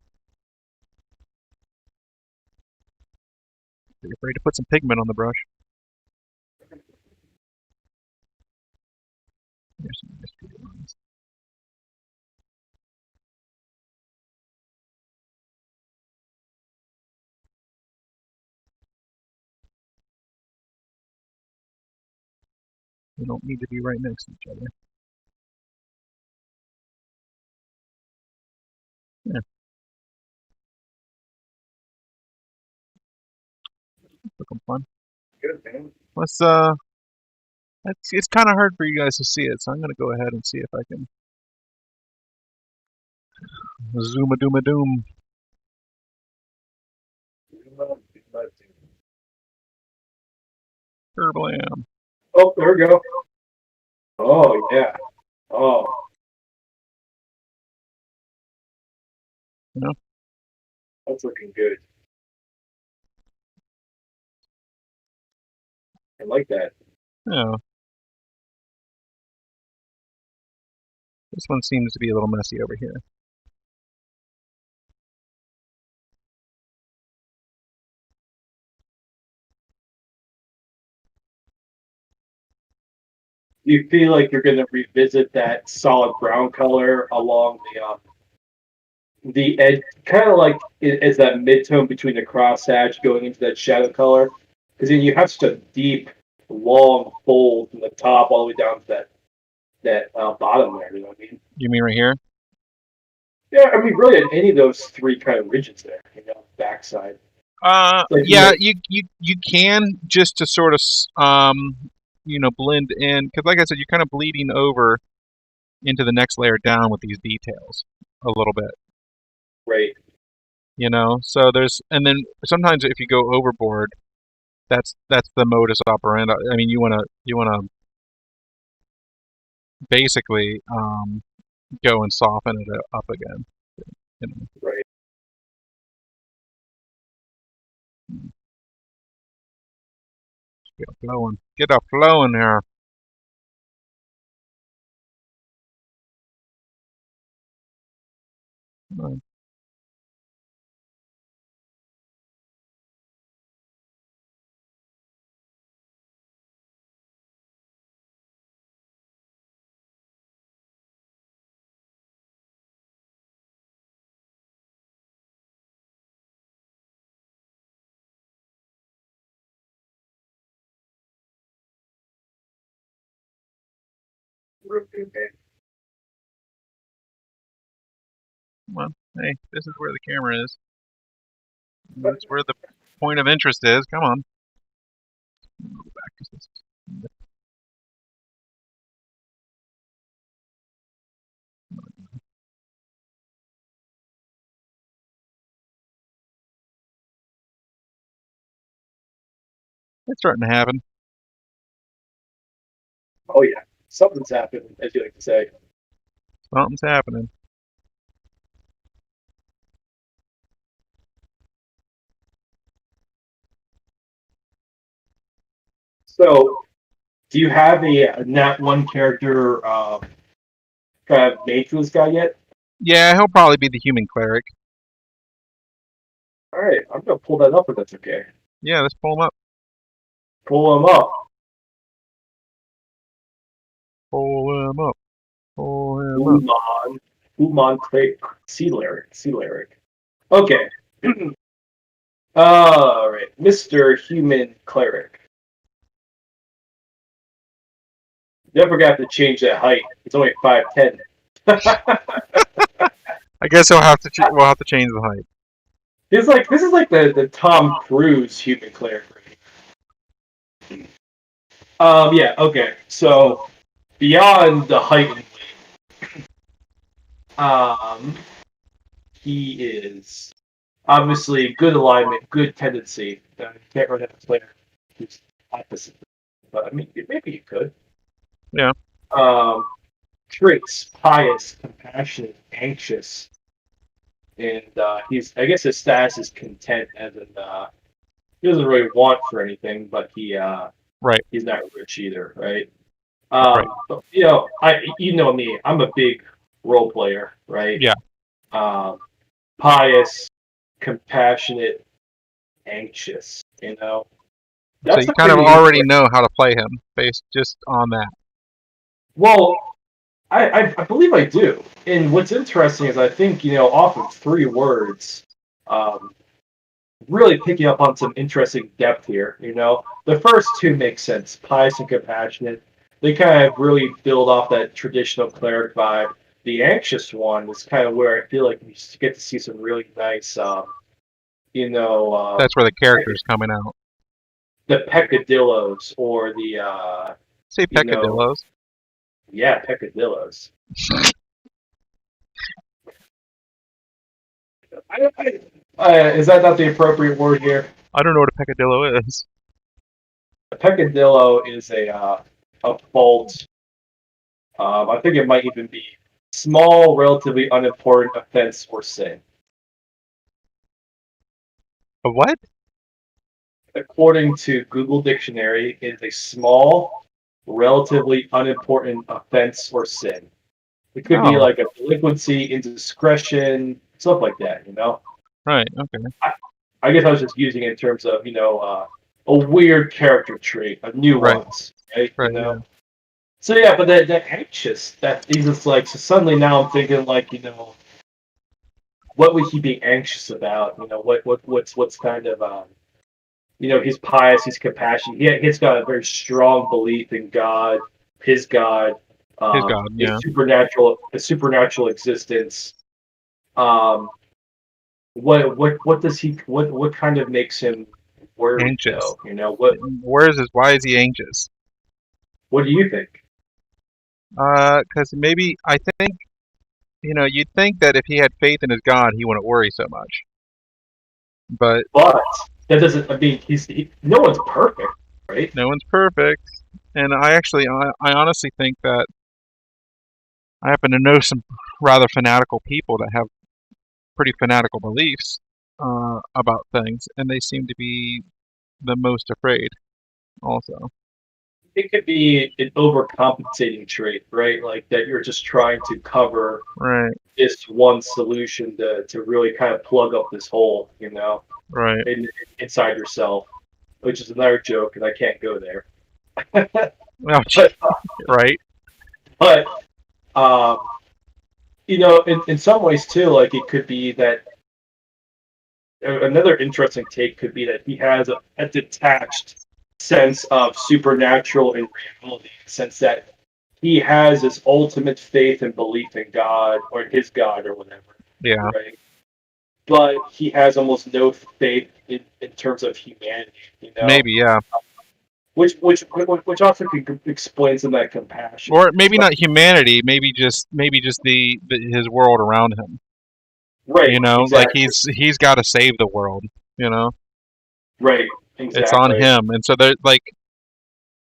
Be afraid to put some pigment on the brush. There's some nice straight lines. They don't need to be right next to each other. Yeah, looking fun. Good, man. Let's it's kind of hard for you guys to see it, so I'm gonna go ahead and see if I can zoom a doom a doom. Kerblam. Oh, there we go. Oh, yeah. Oh, You know? that's looking good. I like that. Yeah. This one seems to be a little messy over here. Do you feel like you're going to revisit that solid brown color along the edge, kind of like as that mid-tone between the crosshatch going into that shadow color? Because then you have such a deep, long fold from the top all the way down to that bottom there. You know what I mean? You mean right here? Yeah, I mean, really, at any of those three kind of ridges there, backside. Like, Yeah, you can just to sort of blend in because, like I said, you're kind of bleeding over into the next layer down with these details a little bit. right. So there's and then sometimes if you go overboard, that's the modus operandi. I mean, you wanna basically go and soften it up again. You know, Right. get it flowing, get it flowing here. Uh, Well, hey, this is where the camera is. That's where the point of interest is. Come on. Go back to this. It's starting to happen. Oh yeah, something's happened, as you like to say. Something's happening. So, do you have a Nat one character kind of made for this guy yet? Yeah, he'll probably be the human cleric. All right, I'm gonna pull that up if that's okay. Yeah, let's pull him up. Pull him up. Pull him up. Pull him up. Uman Sea Lyric. Okay. All right, Mr. Human Cleric. Never got to change that height. It's only 5'10". I guess we'll have to change the height. This is like the Tom Cruise Human Cleric. Yeah. Okay. So beyond the height and weight, he is obviously good alignment, good tendency. You can't really have a player who's opposite, but I mean, maybe you could. Yeah. Traits: pious, compassionate, anxious, and I guess his status is content, as in he doesn't really want for anything, but Right. he's not rich either, right? Right. But, you know me, I'm a big role player, right? Yeah. Pious, compassionate, anxious. So That's you a kind of pretty already know how to play him based just on that. well. I believe I do. And what's interesting is I think off of 3 words, really picking up on some interesting depth here. The first two make sense: pious and compassionate. they kind of really build off that traditional cleric vibe. The anxious one is kind of where I feel like you get to see some really nice, you know, That's where the character's coming out. the peccadillos or the, Say you know, peccadillos. yeah, peccadillos. Is that not the appropriate word here? I don't know what a peccadillo is. A peccadillo is a fault. I think it might even be small, relatively unimportant offense or sin. A what? According to Google Dictionary, it is a small, relatively unimportant offense or sin. It could be Oh, like a delinquency, indiscretion, stuff like that. right. Okay. I guess I was just using it in terms of a weird character trait, a Right. nuance, right? Right. Yeah. So yeah, but that anxious, that he's just like, so suddenly now I'm thinking like, what would he be anxious about? What's kind of he's pious, he's compassionate. He's got a very strong belief in God, his God, His God. Yeah. a supernatural existence. Um, what does he what kind of makes him worried Anxious. though? Why is he anxious? What do you think? Because maybe I think you'd think that if he had faith in his God, he wouldn't worry so much. But But that doesn't. I mean, no one's perfect, right? no one's perfect, and I honestly think that I happen to know some rather fanatical people that have pretty fanatical beliefs about things, and they seem to be the most afraid. Also, It could be an overcompensating trait, right? Like that you're just trying to cover right, this one solution to really kind of plug up this hole, right, inside yourself, which is another joke, and I can't go there. oh, but right, but um, in some ways too, like it could be that another interesting take could be that he has a detached sense of supernatural and reality, in the sense that he has this ultimate faith and belief in God or his God or whatever, yeah, right? But he has almost no faith in terms of humanity, maybe, yeah, which also can explain some of that compassion. or maybe But not humanity, maybe just his world around him. right, Like exactly, he's got to save the world. You know, right, it's on exactly. him, and so they're like,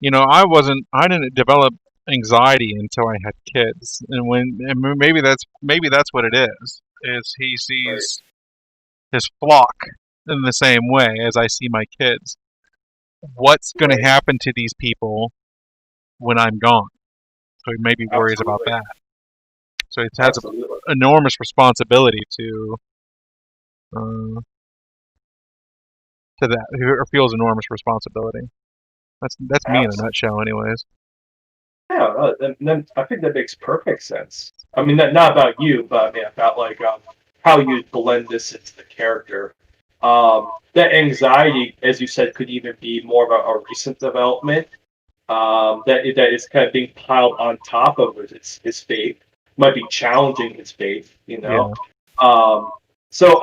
I didn't develop anxiety until I had kids, and maybe that's what it is he Right, sees his flock in the same way as I see my kids. What's going to right, happen to these people when I'm gone? So he maybe worries about absolutely, that. So it has an absolutely, enormous responsibility uh, to that, or feels enormous responsibility. That's me in a absolutely. nutshell, anyways. Yeah, then I think that makes perfect sense. I mean, not about you, but I mean about like how you blend this into the character. That anxiety, as you said, could even be more of a recent development. That is kind of being piled on top of his faith. Might be challenging his faith, Yeah, Um, so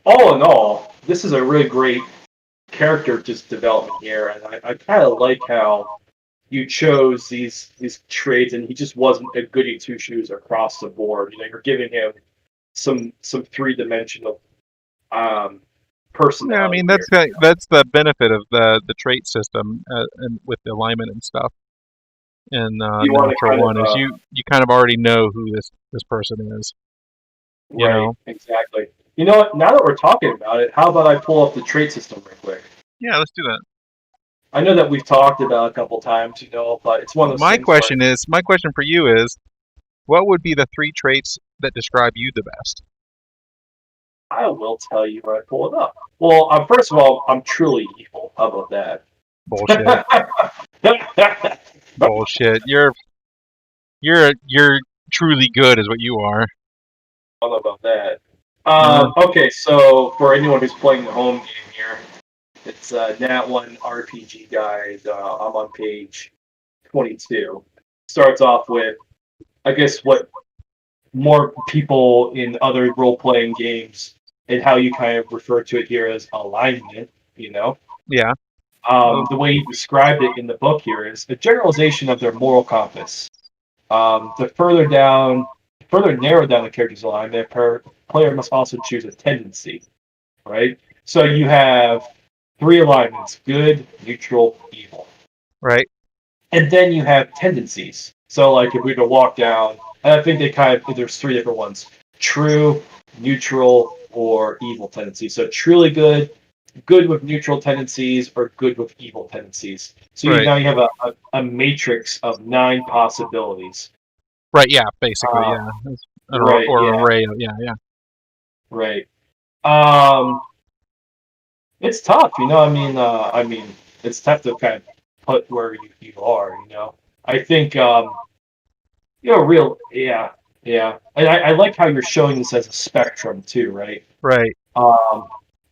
all in all, this is a really great character just development here, and I kind of like how you chose these trades, and he just wasn't a goody two shoes across the board. You're giving him some three dimensional um, yeah. I personality mean, here. that's the benefit of the trait system and with the alignment and stuff. And You want to natural kind of one is you kind of already know who this person is. You right, know. exactly. You know what? Now that we're talking about it, how about I pull up the trait system real quick? Yeah, let's do that. I know that we've talked about it a couple times, but it's one of those things where My question for you is, what would be the three traits that describe you the best? I will tell you when I pull it up. Well, first of all, I'm truly evil. How about that? Bullshit. I Bullshit. You're truly good, is what you are. don't know about that. Uh, Okay, so for anyone who's playing the home game here, it's Nat One RPG guide. I'm on page 22 starts off with, I guess, what more people in other role playing games and how you kind of refer to it here as alignment, you know. Yeah. Oh, The way you described it in the book here is a generalization of their moral compass. The further narrow down the character's alignment, per player must also choose a tendency, right? So you have three alignments: good, neutral, evil. right. And then you have tendencies. So, like, if we were to walk down, and I think they kind of, there's three different ones: true, neutral, or evil tendencies. So, truly good, good with neutral tendencies, or good with evil tendencies. So, Right. now you have a matrix of 9 possibilities. Right. Yeah. Basically, Uh, yeah. It's right, or an yeah, array. Yeah. Yeah. right. Um, it's tough, I mean, it's tough to kind of put where you are, I think, real, yeah, yeah. And I like how you're showing this as a spectrum too, right? Right. Um,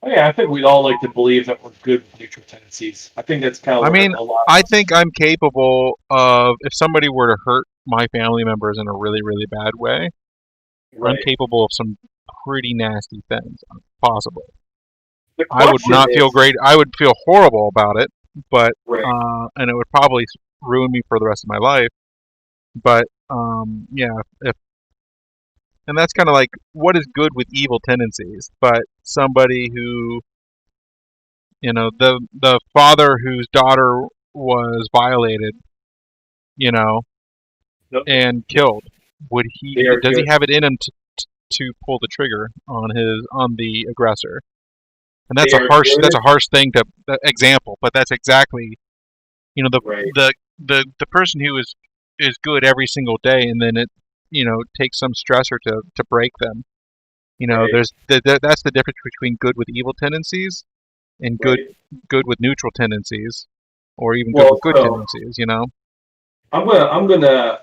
yeah, I think we'd all like to believe that we're good with neutral tendencies. I think that's kind of I where mean, a lot I of us, think I'm capable of if somebody were to hurt my family members in a really, really bad way. I'm right. capable of some pretty nasty things. Possible. The I would question not feel is, great. I would feel horrible about it, but right, and it would probably ruin me for the rest of my life. But yeah, if and that's kind of like what is good with evil tendencies. But somebody who, the father whose daughter was violated, you know, no, and killed, they are does he good. have it in him to pull the trigger on the aggressor? And They are that's good, a harsh thing to example, but that's exactly, the right, the person who is good every single day, and then it takes some stressor to break them. right, There's that's the difference between good with evil tendencies and right. good with neutral tendencies, or even good Well, with good so tendencies. I'm gonna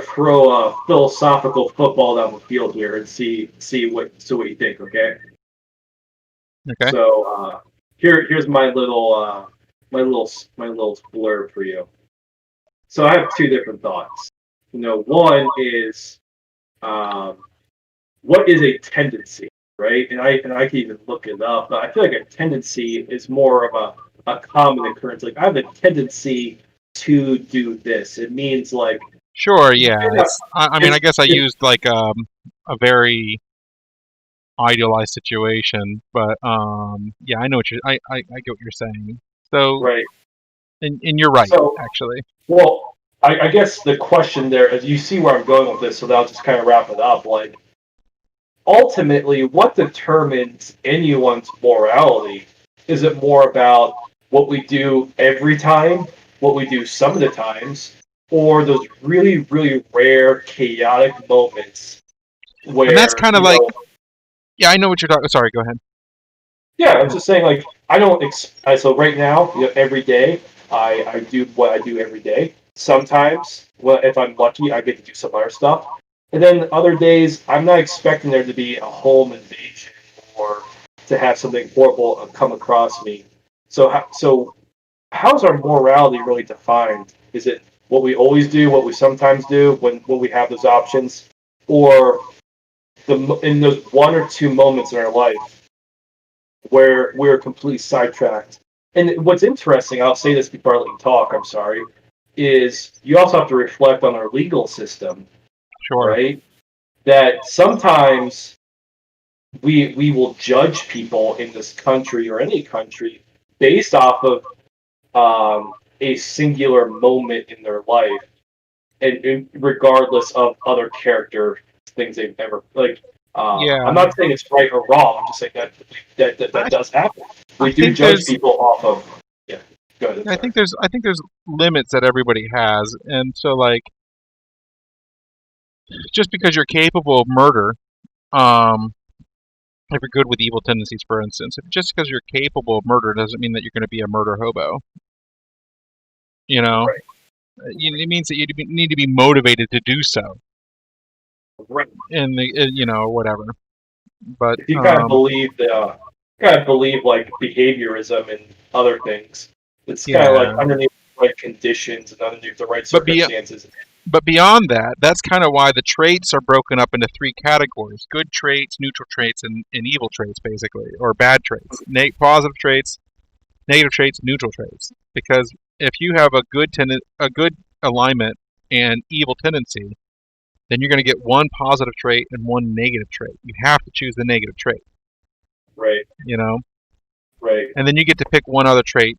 throw a philosophical football down the field here and see what you think. Okay. Okay. So here's my little blurb for you. So I have two different thoughts. One is um, what is a tendency, right? And I can even look it up, but I feel like a tendency is more of a common occurrence. Like I have a tendency to do this. It means like Sure. you Yeah. may not. I mean, I It's guess I it's used like a very idealized situation, but yeah, I know I get what you're saying. So, right. and you're right, So actually. well, I guess the question there is you see where I'm going with this, so I'll just kind of wrap it up. Like ultimately, what determines anyone's morality? Is it more about what we do every time, what we do some of the times, or those really, really rare, chaotic moments And that's where, kind of like, yeah, I know what you're talking. Sorry, go ahead. yeah, I'm just saying, like, I don't, so right now, every day, I do what I do every day. Sometimes, well, if I'm lucky, I get to do some other stuff. And then other days, I'm not expecting there to be a home invasion or to have something horrible come across me. So how's our morality really defined? Is it what we always do, what we sometimes do when we have those options, or in those one or two moments in our life where we're completely sidetracked? And what's interesting, I'll say this before I let you talk, I'm sorry, is you also have to reflect on our legal system, Sure. right? That sometimes we will judge people in this country or any country based off of a singular moment in their life, and regardless of other character things they've ever like. I'm Yeah, not saying it's right or wrong. I'm just saying that I does happen. I We do think judge there's people off of. Yeah, go ahead. I'm I sorry. think there's I think there's limits that everybody has, and so like just because you're capable of murder, um, if you're good with evil tendencies, for instance, if just because you're capable of murder doesn't mean that you're going to be a murder hobo. You know, Right, it means that you need to be motivated to do so, right. in the whatever. But If you kind of believe like behaviorism and other things, it's kind of like yeah, underneath. right conditions and underneath the right But circumstances. but beyond that, that's kind of why the traits are broken up into three categories: good traits, neutral traits, and evil traits, basically, or bad traits. Positive traits, negative traits, neutral traits. Because if you have a good alignment and evil tendency, then you're going to get one positive trait and one negative trait. You have to choose the negative trait, Right, you know, right, and then you get to pick one other trait,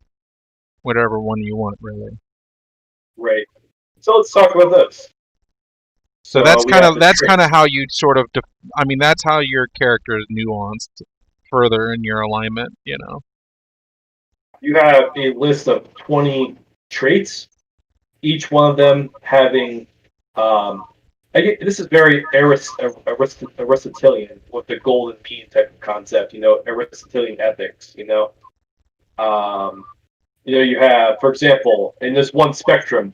whatever one you want, really. right. So let's talk about this. So So we have the that's kind traits. of how you sort of I mean that's how your character is nuanced further in your alignment, you know. You have a list of 20 traits, each one of them having, um, this is very Aristotelian with the golden mean type of concept, Aristotelian ethics, Um, you have, for example, in this one spectrum,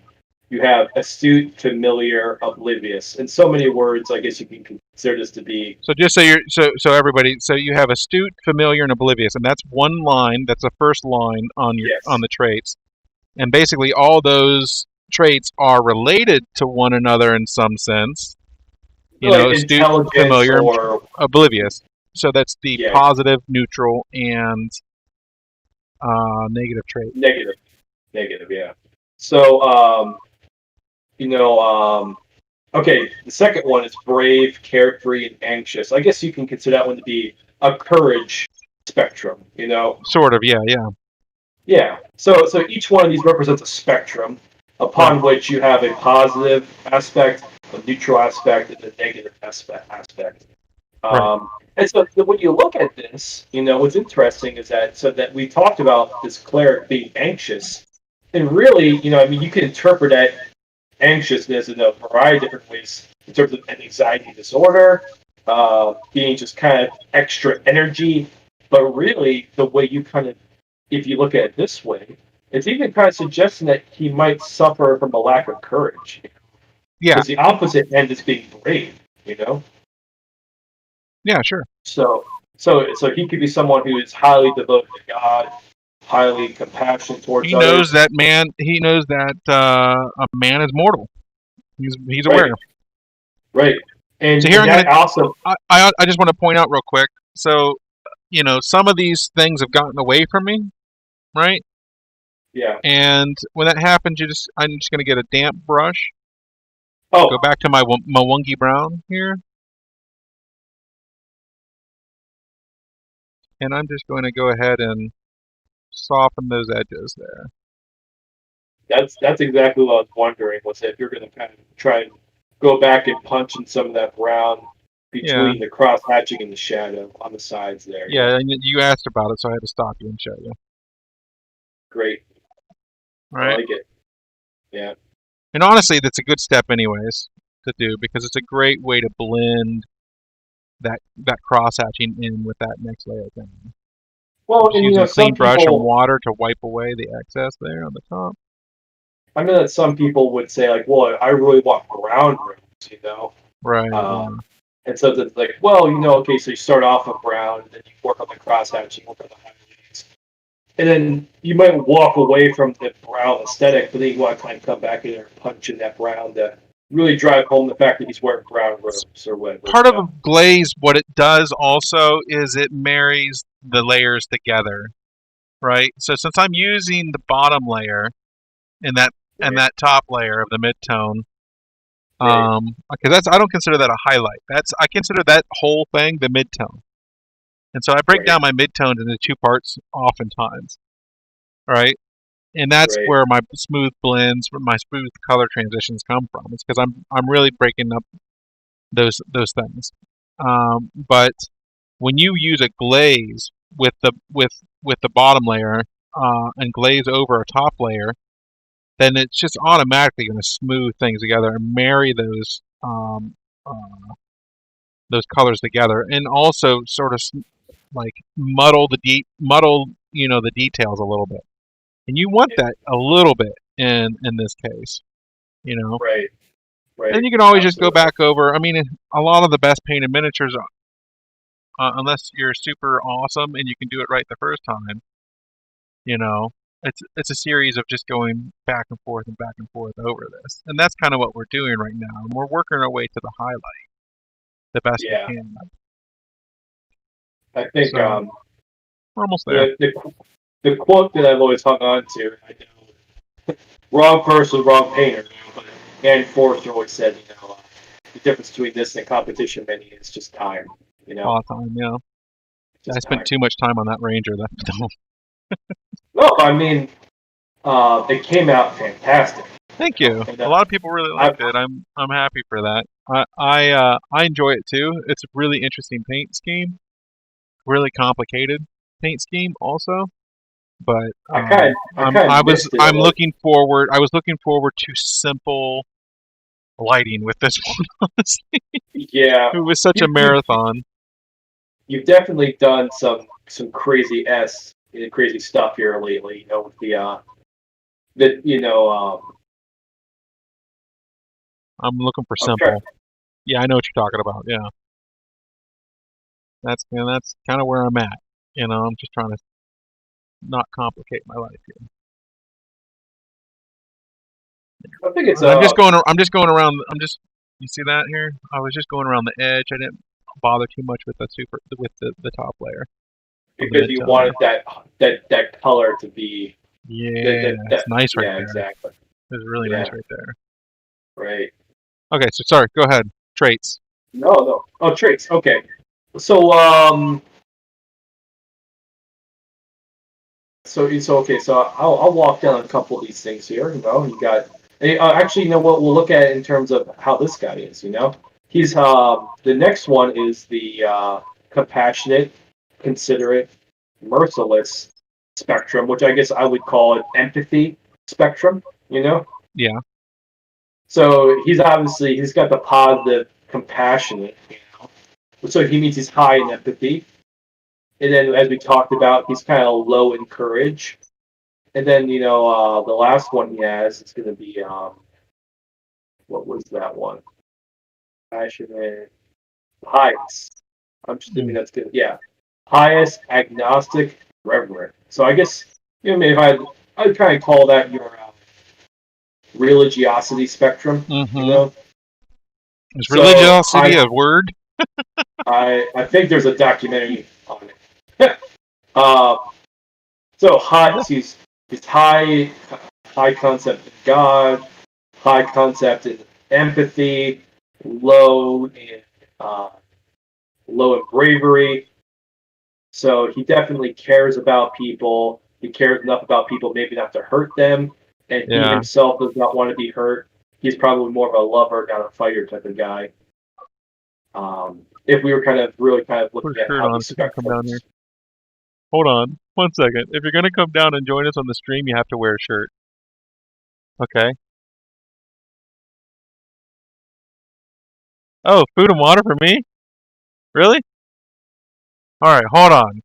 you have astute, familiar, oblivious. In so many words, I guess you can consider this to be So just so you're so everybody, so you have astute, familiar, and oblivious, and that's one line. That's the first line on yes, the traits, and basically all those traits are related to one another in some sense. You know, like astute, intelligence familiar, and or oblivious. So that's the yeah, positive, neutral, and negative trait. negative, negative, yeah. So, you know, okay, the second one is brave, carefree, and anxious. I guess you can consider that one to be a courage spectrum. Sort of, yeah, yeah, Yeah. So each one of these represents a spectrum right, upon which you have a positive aspect, a neutral aspect, and a negative aspect. right. And so when you look at this, what's interesting is that we talked about this cleric being anxious, and really, I mean, you can interpret that anxiousness in a variety of different ways in terms of an anxiety disorder, being just kind of extra energy. But really, the way you kind of, if you look at it this way, it's even kind of suggesting that he might suffer from a lack of courage. Yeah, Because the opposite end is being brave, you know? yeah, sure. So, so he could be someone who is highly devoted to God, highly compassionate towards He knows others. that man. He knows that a man is mortal. He's aware. Right, right. So And here and I'm gonna. that also, I just want to point out real quick. So some of these things have gotten away from me, right? yeah. And when that happens, I'm just gonna get a damp brush, go Oh, back to my Mwungi brown here, and I'm just going to go ahead and soften those edges there. that's exactly what I was wondering. Was if you're going to kind of try and go back and punch in some of that brown Yeah, between the cross hatching and the shadow on the sides there. Yeah, yeah. And you asked about it, so I had to stop you and show you. great. All I right. like it. Yeah. And honestly, that's a good step, anyways, to do because it's a great way to blend that cross hatching in with that next layer thing. I'm Well, just and using a clean some brush and people, water to wipe away the excess there on the top. I know that some people would say like, well, I really want ground rooms. Right. Um, Yeah. and so it's like, well, okay, so you start off with brown, and then you work on the cross hatching, work on the highlights, and then you might walk away from the brown aesthetic, but then you want to kind of come back in there and punch in that brown to really drive home the fact that he's wearing brown robes or whatever. Part of a glaze, what it does also is it marries the layers together, right? So since I'm using the bottom layer and Right, that top layer of the midtone, right, because that's I don't consider that a highlight. I consider that whole thing the midtone. And so I break right, down my midtones into two parts oftentimes, right? And that's right, where my smooth blends, my smooth color transitions come from. It's because I'm really breaking up those things. But when you use a glaze with the bottom layer and glaze over a top layer, then it's just automatically going to smooth things together and marry those colors together, and also sort of like muddle the details a little bit. And you want that a little bit in this case, you know. right, And right. you can always just go Absolutely. back over. I mean, a lot of the best painted miniatures, unless you're super awesome and you can do it right the first time, you know, it's a series of just going back and forth over this, and that's kind of what we're doing right now. And we're working our way to the highlight the best we Yeah, can. I think So we're almost there. the quote that I've always hung on to. I know, wrong person, wrong painter. But Ann Forster always said, the difference between this and competition mini is just time. All the time, yeah. I Just spent time. too much time on that Ranger. That No, I mean, it came out fantastic. Thank you. And A lot of people really I liked it. I'm happy for that. I enjoy it too. It's a really interesting paint scheme, really complicated paint scheme also. But I kind of missed it a I'm little. looking forward. I was looking forward to simple lighting with this one. Honestly, Yeah, it was such a you you marathon. you've definitely done some crazy stuff here lately. With the I'm looking for I'm trying. simple. Yeah, I know what you're talking about. Yeah, that's kind of where I'm at. I'm just trying to not complicate my life here. I think it's And I'm just going. I'm just going around. I'm just. You see that here? I was just going around the edge. I didn't bother too much with the top layer of the because you mid-tone. wanted that color to be Yeah, it's nice right yeah, there. exactly. It's really nice Yeah, right there. right. Okay, so sorry. Go ahead. Traits. No, no. Oh, traits. Okay. So okay. So I'll walk down a couple of these things here. You got. Actually, what? We'll look at it in terms of how this guy is. He's the next one is the compassionate, considerate, merciless spectrum, which I guess I would call it empathy spectrum. Yeah. So he's got the positive, compassionate. So he means he's high in empathy, and then as we talked about, he's kind of low in courage. And then the last one he has is going to be what was that one? Passionate, pious. I'm assuming Mm. that's good. Yeah, pious, agnostic, reverent. So I guess if I'd kind of call that your religiosity spectrum. You Mm-hmm. know, Is so religiosity a word? I think there's a documentary on it. uh, so high, he's high concept in God, high concept in empathy, low in uh, low in bravery. So he definitely cares about people. He cares enough about people maybe not to hurt them, and he Yeah, himself does not want to be hurt. He's probably more of a lover, not a fighter type of guy. If we were really kind of put a looking at shirt how on these if you're gonna come down here. spectrums. Hold on, 1 second. If you're gonna come down and join us on the stream, you have to wear a shirt. Okay. Oh, food and water for me? Really? All right, hold on.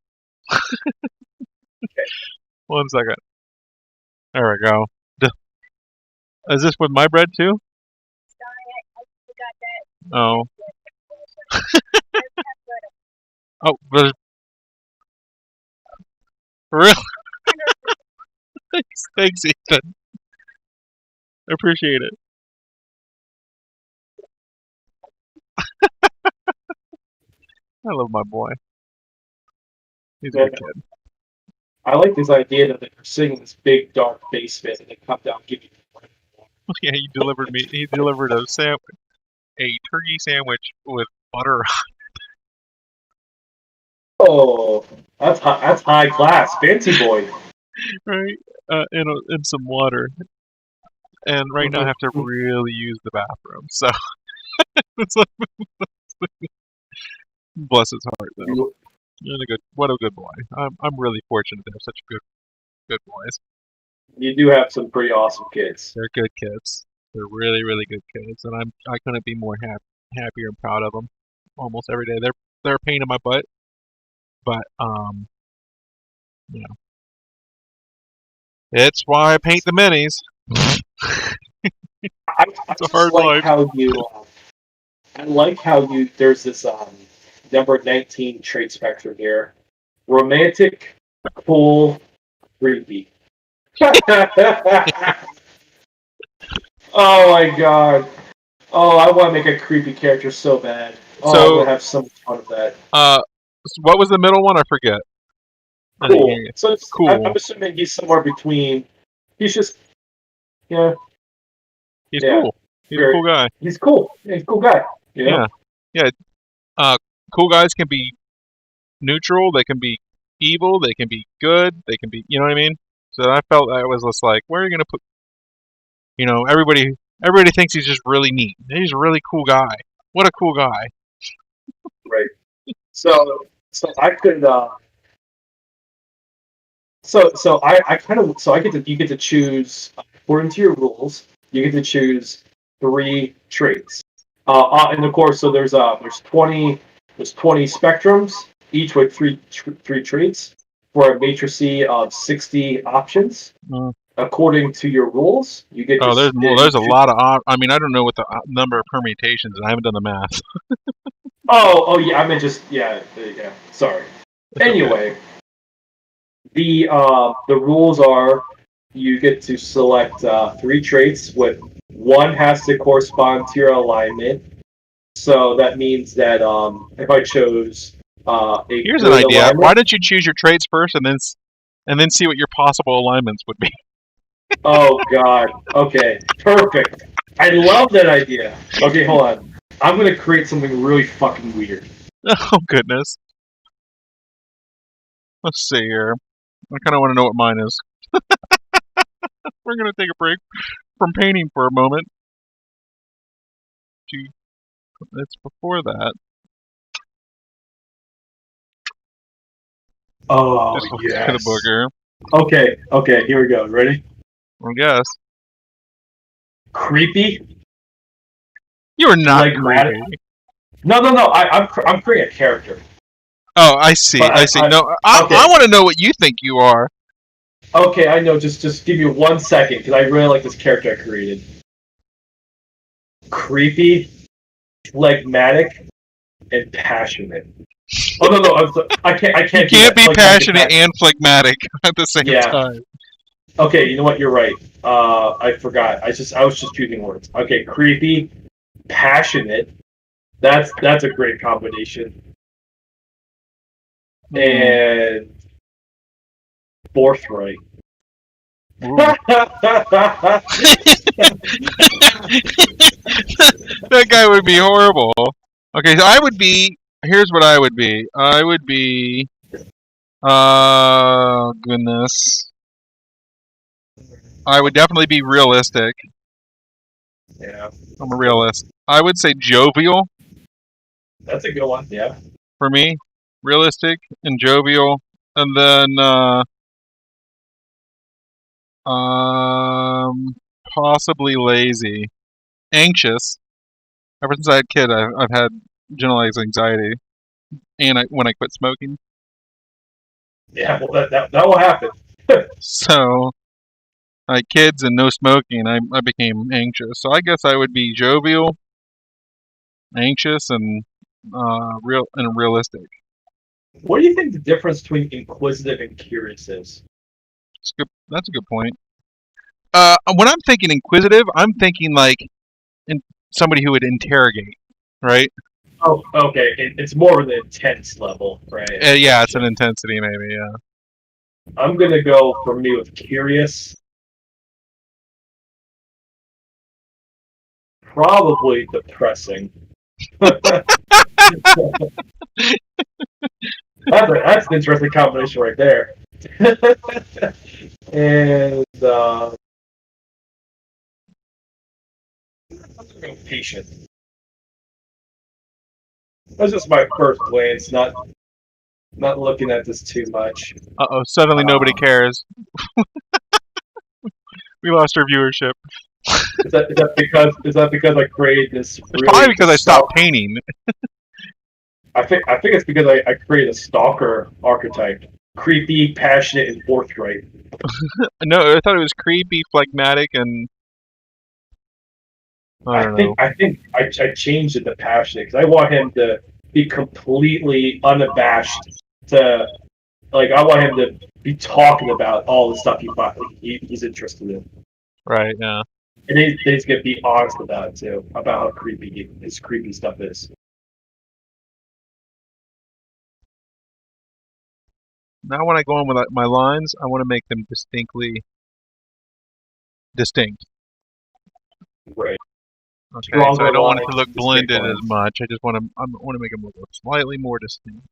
1 second. There we go. Is this with my bread too? Oh. Oh, but really? Thanks, Ethan. Appreciate it. I love my boy. He's a Yeah, good kid. I like this idea that they're sitting in this big dark basement and they come down and give you. Yeah, he delivered a turkey sandwich with butter, Oh, that's high class, fancy boy. right? And some water. And right now I have to really use the bathroom. So it's like, bless his heart though. you What a good boy. I'm really fortunate to have such good boys. you do have some pretty awesome kids. They're good kids. They're really really good kids, and I couldn't be more happier and proud of them. Almost every day. They're a pain in my butt, but you know, it's why I paint the minis. I It's a just hard like life. how you. I like how you. There's this number 19 trait spectrum here. Romantic, cool, creepy. Oh my god. Oh, I want to make a creepy character so bad. Oh, I'm So, gonna have so much fun with that. what was the middle one? I forget. I didn't hear Cool. you. So I'm Cool. assuming he's somewhere between. He's just, yeah, He's yeah. cool. He's a Very, cool guy. he's cool. Yeah, he's a cool guy. You know? Yeah. Yeah. Cool guys can be neutral. They can be evil. They can be good. They can be, you know what I mean? So I felt that was just like, where are you gonna put? Everybody thinks he's just really neat. He's a really cool guy. What a cool guy. Right. So I could. I kind of I get to you get to choose according to your rules. You get to choose 3 traits. And of course, so there's 20 spectrums, each with three traits for a matrix of 60 options. Mm. According to your rules, you get to Oh, there's more. you There's a choose. lot of. I mean, I don't know what the number of permutations. I haven't done the math. Oh yeah, I meant just yeah. Sorry. It's okay. Anyway, the rules are you get to select 3 traits. With one has to correspond to your alignment. So that means that if I chose a Here's an good idea. Why alignment. don't you choose your traits first, and then see what your possible alignments would be? Oh God. Okay. Perfect. I love that idea. Okay, hold on. I'm gonna create something really fucking weird. Oh goodness. Let's see here. I kind of want to know what mine is. We're gonna take a break from painting for a moment. It's before that. Oh Just look through the book yes. here. Okay. Here we go. Ready? I guess Creepy, you are not phlegmatic. creepy. No. I'm creating a character. Oh, I see. But I see. I No, I okay, want to know what you think you are. okay, I know. Just give me 1 second because I really like this character I created. Creepy, phlegmatic, and passionate. Oh no, I You can't do can't that. be Phlegmatic and passionate passionate. and phlegmatic at the same Yeah. time. Okay, you know what? You're right. I forgot. I was just choosing words. Okay, creepy, passionate. That's a great combination. Hmm. And forthright. Ooh. That guy would be horrible. Okay, so I would be. Here's what I would be. I would be. Goodness. I would definitely be realistic. Yeah, I'm a that's a good one. realist. I would say jovial That's a good one. Yeah. for me. Realistic and jovial. And then, um, possibly lazy. Anxious. Ever since I had a kid, I've had generalized anxiety. And when I quit smoking. Yeah, well, that will happen. So, like kids and no smoking, I became anxious. So I guess I would be jovial, anxious, and realistic. What do you think the difference between inquisitive and curious is? That's a good point. When I'm thinking inquisitive, I'm thinking like in, somebody who would interrogate, right? Oh, okay. It's more of the intense level, right? Yeah, it's an Gotcha. intensity maybe. Yeah. I'm gonna go for me with curious. Probably depressing. That's an interesting combination right there. And I'm gonna go patient. That's just my first glance, not looking at this too much. Oh, suddenly nobody Um, cares. We lost our viewership. is that because I created this It's probably really because I stopped stalk? painting. I think it's because I created a stalker archetype, creepy, passionate, and forthright. No, I thought it was creepy, phlegmatic, and I don't know. I changed it to passionate because I want him to be completely unabashed to Like I want him to be talking about all the stuff he's interested in, Right. Yeah. and he's gonna be honest about it too, about how creepy his creepy stuff is. Now, when I go in with my lines, I want to make them distinctly distinct. Right. Okay, so I Stronger don't want it to lines, look distinct blended as lines. much. I want to make them look slightly more distinct.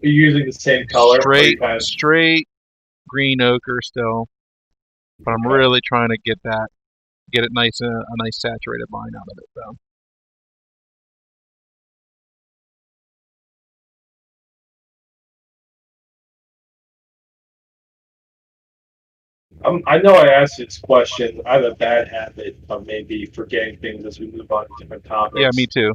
Are you using the same color, or you Straight, kind of straight green ochre still, but I'm okay? really trying to get it nice, a nice saturated line out of it, though. I know I asked you this question. I have a bad habit of maybe forgetting things as we move on to different Yeah, me topics. too.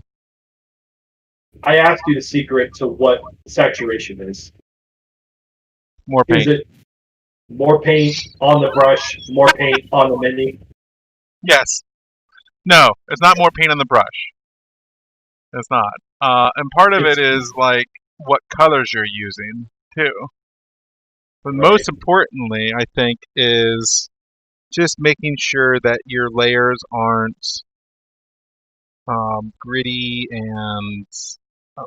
I asked you the secret to what saturation is. More Is paint. it more paint on the brush, more paint on the mini? Yes. No, it's not more paint on the brush. It's not. And part of it It's is like what colors you're using too. But right. most importantly, I think, is just making sure that your layers aren't gritty and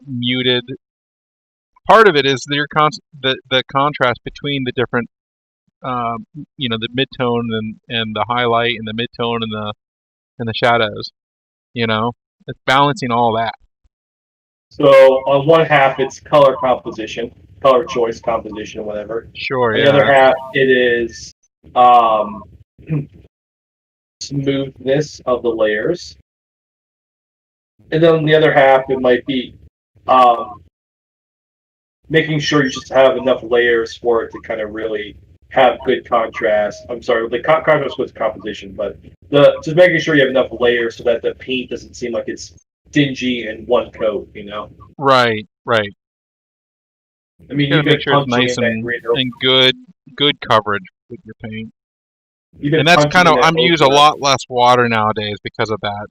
muted. Part of it is the contrast between the different, um, the midtone and the highlight and the midtone and the shadows. It's balancing all that. So on one half it's color composition, color choice composition, whatever. Sure, On the other yeah, half it is um, smoothness of the layers, and then on the other half it might be um, making sure you just have enough layers for it to kind of really have good contrast. I'm sorry, the contrast with composition, but the just making sure you have enough layers so that the paint doesn't seem like it's dingy in one coat. right, right. I mean, You got you've to make been sure it's punching nice in that grader, and good coverage with your paint. you've And been that's punching kind in of that I'm use a ochre. lot less water nowadays because of that.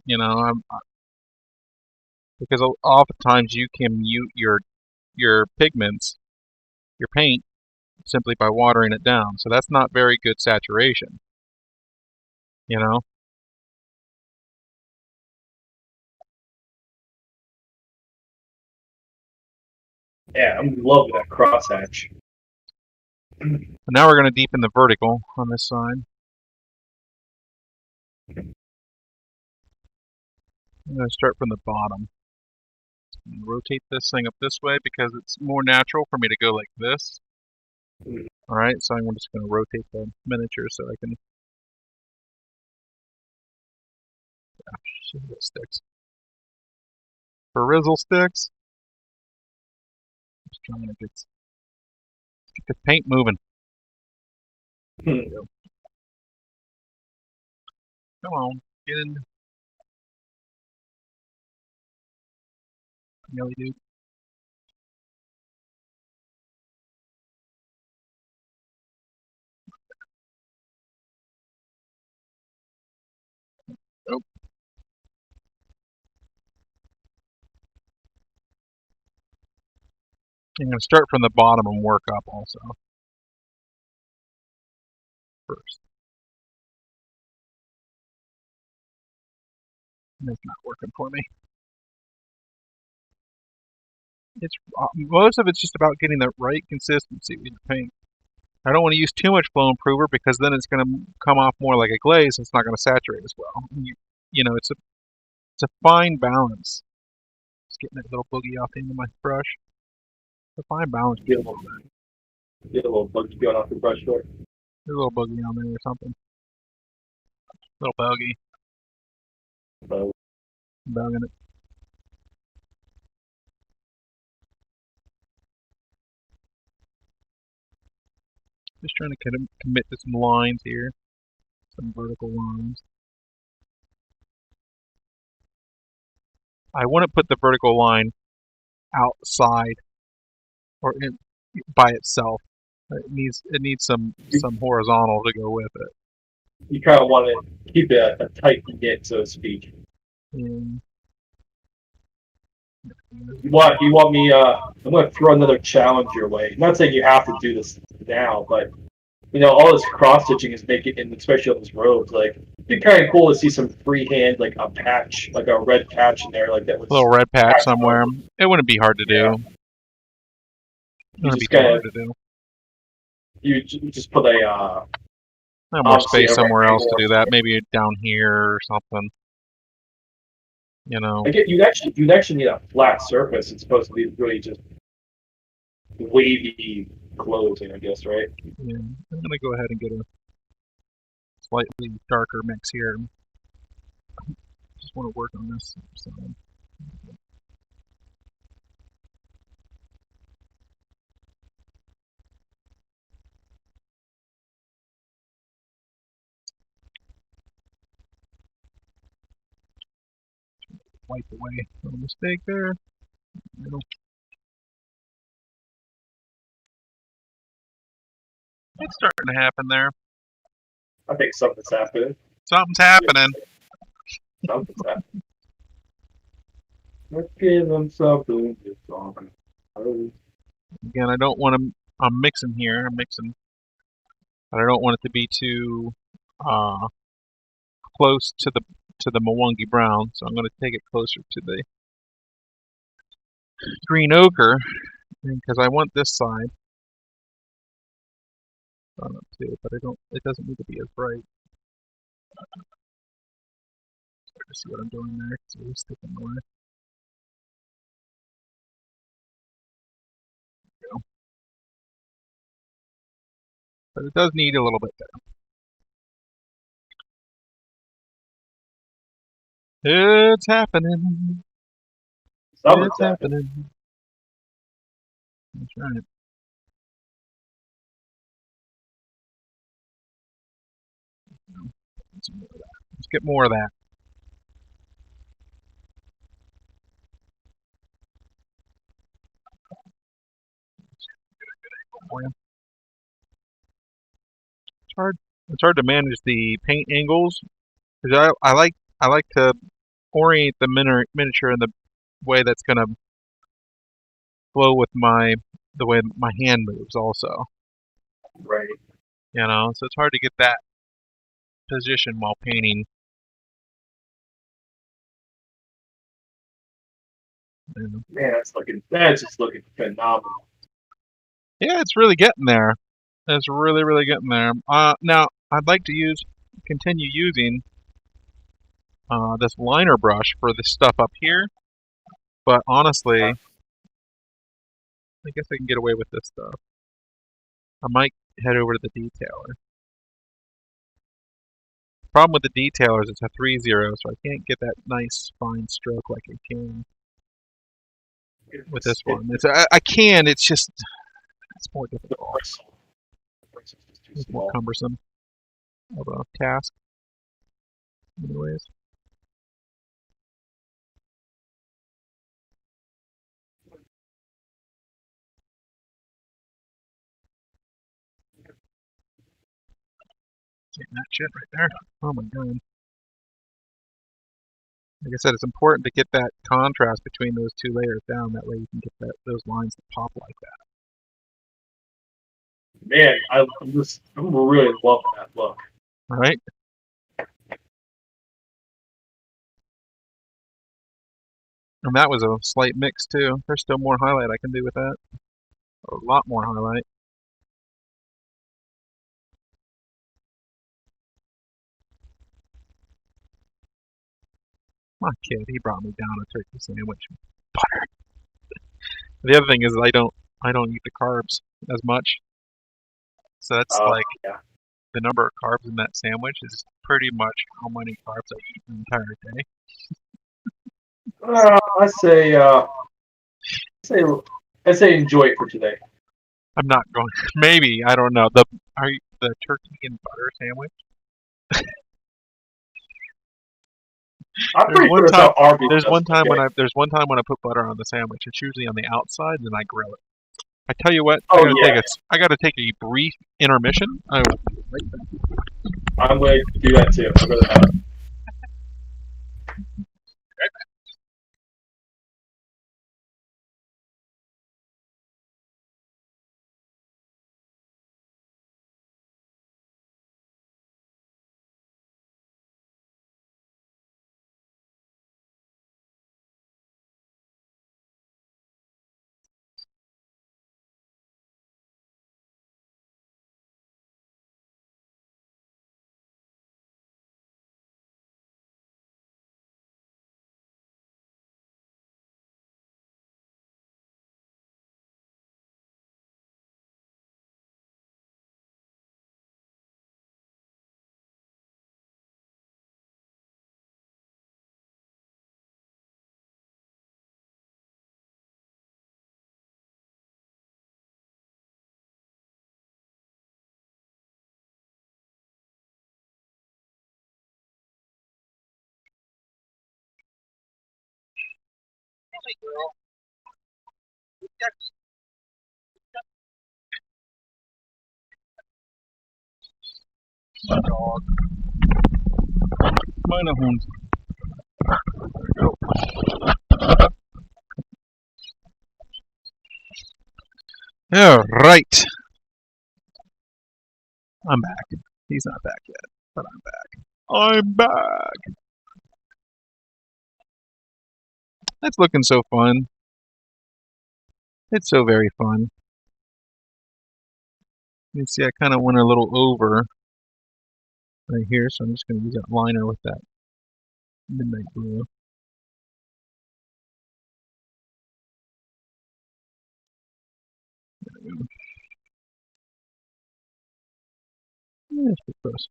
Because oftentimes you can mute your pigments, your paint, simply by watering it down. So that's not very good saturation. You know. Yeah, I'm loving that crosshatch. And now we're going to deepen the vertical on this side. I'm going to start from the bottom. Rotate this thing up this way because it's more natural for me to go like this. Alright, so I'm just going to rotate the miniature so I can see what sticks. For Rizzle sticks, just trying to get the paint moving. There we go. Come on, get in, yelly dude. Oh, I'm going to start from the bottom and work up also first. It's not working for me. It's most of it's just about getting the right consistency with your paint. I don't want to use too much flow improver because then it's going to come off more like a glaze. And it's not going to saturate as well. It's a fine balance. Just getting that little boogie off the end of my brush. It's a fine balance Get a between little, all that. get a little buggy going off the brush door. There's a little boogie on there or something. Little bogey. So, Bugging it. Just trying to commit to some lines here. Some vertical lines. I wouldn't put the vertical line outside or by itself. It needs some horizontal to go with it. you kind of want to keep it a tight knit, so to speak. And You want me? I'm going to throw another challenge your way. Not saying you have to do this now, but all this cross stitching is making, and especially on these robes, like it'd be kind of cool to see some freehand, like a patch, like a red patch in there, like that A little was red patch patched somewhere. over. It wouldn't be hard to Yeah, do. It you wouldn't be just too kind hard of to do. you just put a I have more obviously space a somewhere else to rectangle. do that. Maybe down here or something. You know. I get you'd actually need a flat surface. It's supposed to be really just wavy clothing, I guess, right? Yeah. I'm gonna go ahead and get a slightly darker mix here. Just want to work on this. So wipe away a little mistake there. It's starting to happen there. I think something's happening. Something's happening. Something's happening. Let's give them something to talk about. Again, I don't want to. I'm mixing here. I'm mixing, but I don't want it to be too uh, close to the Mwangi brown. So I'm going to take it closer to the green ochre because I want this side done up too. But I don't. It doesn't need to be as bright. Start to see what I'm doing there. So we're sticking away. But it does need a little bit there. It's happening. Something's It's happening. happening. That's right. Let's get more of that. For you. It's hard. It's hard to manage the paint angles because I like to orient the miniature in the way that's going to flow with the way my hand moves also. Right. So it's hard to get that position while painting. Man, that's just looking phenomenal. Yeah, it's really getting there. It's really, really getting there. Now I'd like to continue using this liner brush for the stuff up here, but honestly, I guess I can get away with this stuff. I might head over to the detailer. Problem with the detailer is it's a 3-0, so I can't get that nice fine stroke like I can with this one. I can, it's just it's more The difficult. bristle. The bristle's just too It's more small. cumbersome of a task. Anyways, getting that shit right there. Oh my god. Like I said, it's important to get that contrast between those two layers down. That way you can get those lines to pop like that. Man, I'm really loving that look. All right. And that was a slight mix too. There's still more highlight I can do with that. A lot more highlight. My kid, he brought me down a turkey sandwich. Butter. The other thing is I don't eat the carbs as much. So that's like Yeah. the number of carbs in that sandwich is pretty much how many carbs I eat the entire day. I say, say, I say enjoy it for today. I'm not going. Maybe I don't know. The turkey and butter sandwich? I'm There's pretty one sure that's time. how Arby's does it. Okay. There's one time when I put butter on the sandwich. It's usually on the outside, and then I grill it. I tell you what. Oh yeah, I gotta take a brief intermission. I will be right back. I'm going to do that too. I'd rather have it. Dog. Meine Hund. All right. I'm back. He's not back yet, but I'm back. I'm back. That's looking so fun. It's so very fun. You see, I kind of went a little over right here, so I'm just going to use that liner with that midnight blue. That's pretty close.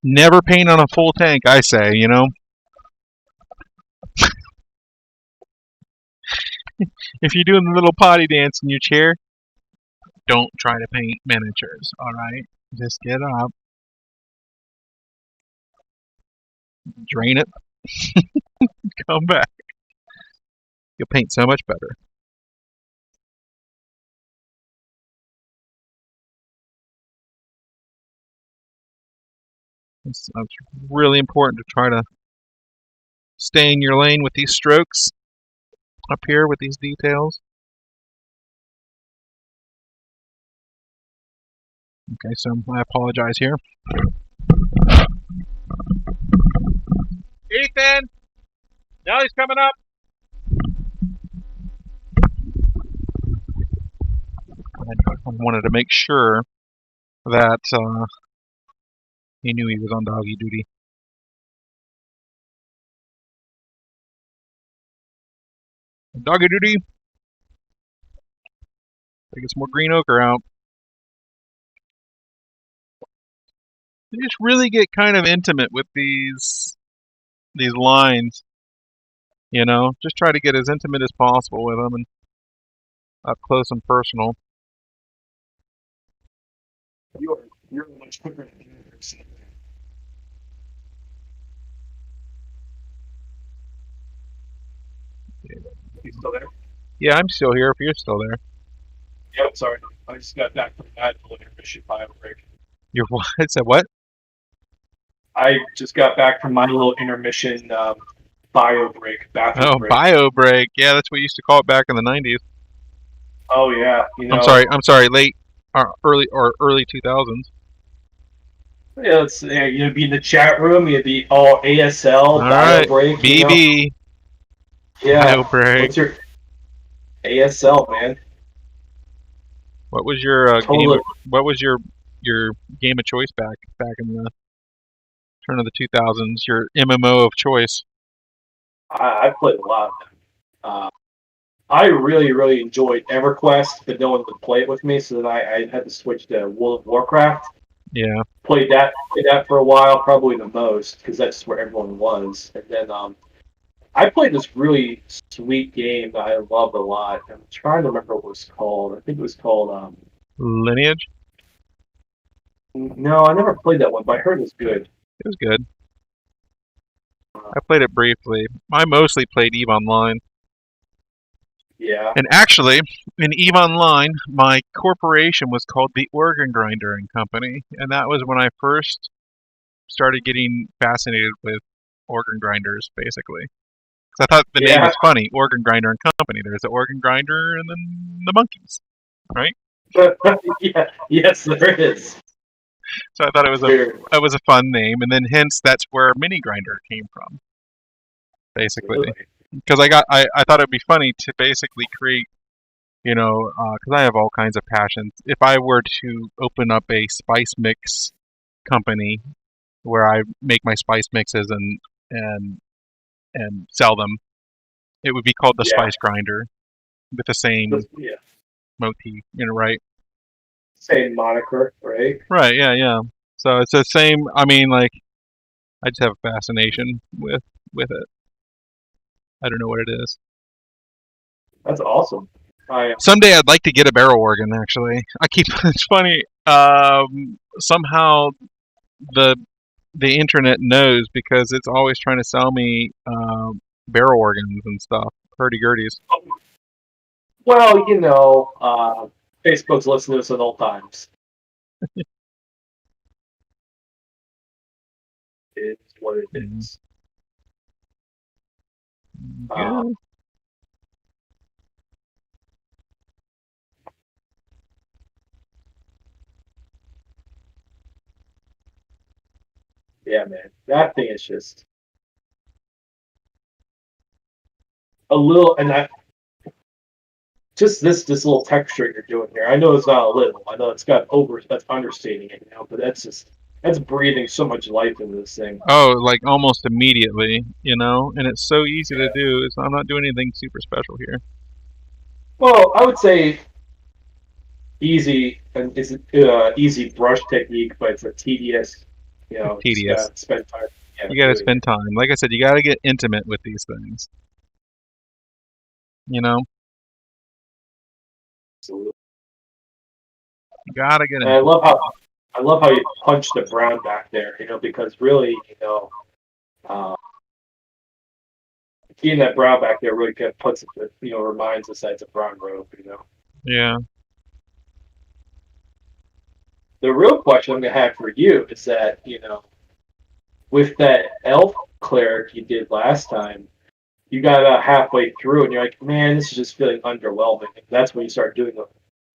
Never paint on a full tank, I say, you know? If you're doing the little potty dance in your chair, don't try to paint miniatures, alright? Just get up, drain it, come back. You'll paint so much better. It's really important to try to stay in your lane with these strokes up here with these details. Okay, so I apologize here. Ethan! Nelly's coming up! I wanted to make sure that he knew he was on doggy duty. Doggy duty! Gotta get some more green ochre out. You just really get kind of intimate with these lines, you know? Just try to get as intimate as possible with them and up close and personal. You're much quicker than you. You still there? Yeah, I'm still here if you're still there. Yep, sorry. I just got back from that little intermission bio break. You're what? Said what? I just got back from my little intermission bio break, bathroom Oh, break. bio break. Yeah, that's what we used to call it back in the 90s. Oh yeah, I'm sorry, late early 2000s. Yeah, you'd be in the chat room. You'd be all ASL All bio right, break. BB. Yeah. Bio break. What's your ASL, man? What was your Totally. What was your game of choice back in the turn of the 2000s? Your MMO of choice. I played a lot of them. I really enjoyed EverQuest, but no one would play it with me, so then I had to switch to World of Warcraft. Yeah. Played that for a while, probably the most, because that's where everyone was. And then I played this really sweet game that I loved a lot. I'm trying to remember what it was called. I think it was called Lineage. No, I never played that one, but I heard it was good. It was good. I played it briefly. I mostly played EVE Online. Yeah. And actually, in EVE Online, my corporation was called the Organ Grinder and Company, and that was when I first started getting fascinated with organ grinders, basically. Because I thought the name was funny, Organ Grinder and Company. There's the organ grinder and then the monkeys, right? Yeah. Yes, there is. So I thought it was a fun name, and then hence that's where MiniGrinder came from, basically. Really? Because I thought it'd be funny to basically create, you know, because I have all kinds of passions. If I were to open up a spice mix company where I make my spice mixes and sell them, it would be called the Spice Grinder, with the same motif, you know, right? Same moniker, right? Right, yeah. So it's the same. I mean, like, I just have a fascination with it. I don't know what it is. That's awesome. Someday I'd like to get a barrel organ. Actually, it's funny. Somehow the the internet knows because it's always trying to sell me barrel organs and stuff, hurdy-gurdies. Well, Facebook's listening to us at all times. It's what it is. Yeah. Yeah, man. That thing is just a little, and just this little texture you're doing here. I know it's not a little. I know that's understating it now, but that's breathing so much life into this thing. Oh, like almost immediately, and it's so easy to do. I'm not doing anything super special here. Well, I would say easy and it's easy brush technique, but it's a tedious. It's Just tedious. gotta spend time. You got to Doing spend time. Like I said, you got to get intimate with these things. You Absolutely. got to get And I intimate. love how you punch the brown back there. Because really, uh, seeing that brown back there really kind of puts it, reminds us that it's a brown robe. Yeah. The real question I'm gonna have for you is that with that elf cleric you did last time, you got about halfway through and you're like, man, this is just feeling underwhelming. And that's when you start doing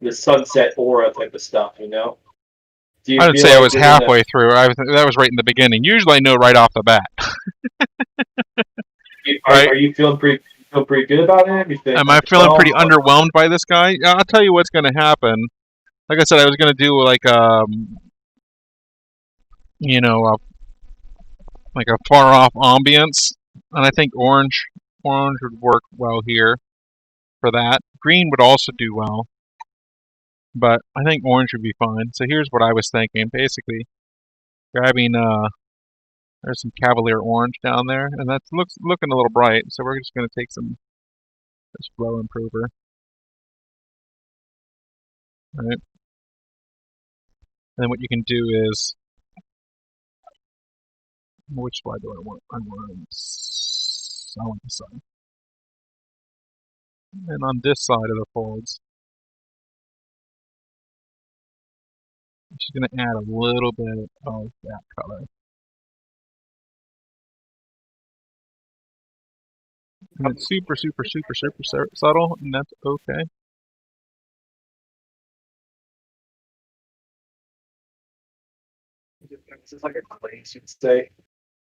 the sunset aura type of stuff. Do you I would feel say I like was you're gonna? halfway through. That was right in the beginning. Usually I know right off the bat, right? Are you feeling pretty good about him? You think Am I feeling pretty underwhelmed? underwhelmed by this guy? Yeah, I'll tell you what's going to happen. Like I said, I was going to do you know, a, like a far off ambience, and I think orange would work well here for that. Green would also do well, but I think orange would be fine. So here's what I was thinking. Basically, grabbing there's some Cavalier orange down there, and that's looking a little bright. So we're just going to take this flow improver, right? And then what you can do is, which slide do I want? I want this side. And on this side of the folds, I'm just going to add a little bit of that color. And it's super, super, super, super subtle, and that's okay. This is like a glaze, you'd say.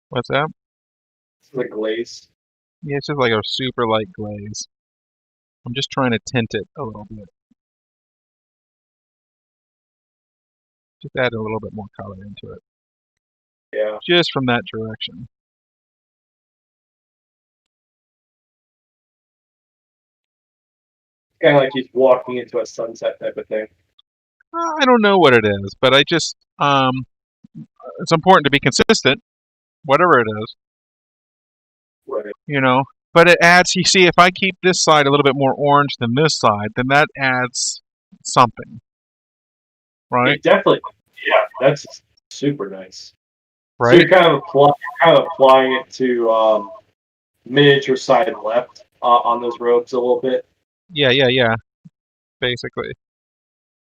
What's that? This is a glaze. Yeah, it's just like a super light glaze. I'm just trying to tint it a little bit. Just add a little bit more color into it. Yeah. Just from that direction. Kind of like he's walking into a sunset type of thing. I don't know what it is, but it's important to be consistent, whatever it is, Right. you know. But it adds, you see, if I keep this side a little bit more orange than this side, then that adds something, right? It definitely. Yeah, that's super nice. So Right? you're kind of applying it to miniature side left on those robes a little bit. Yeah, basically.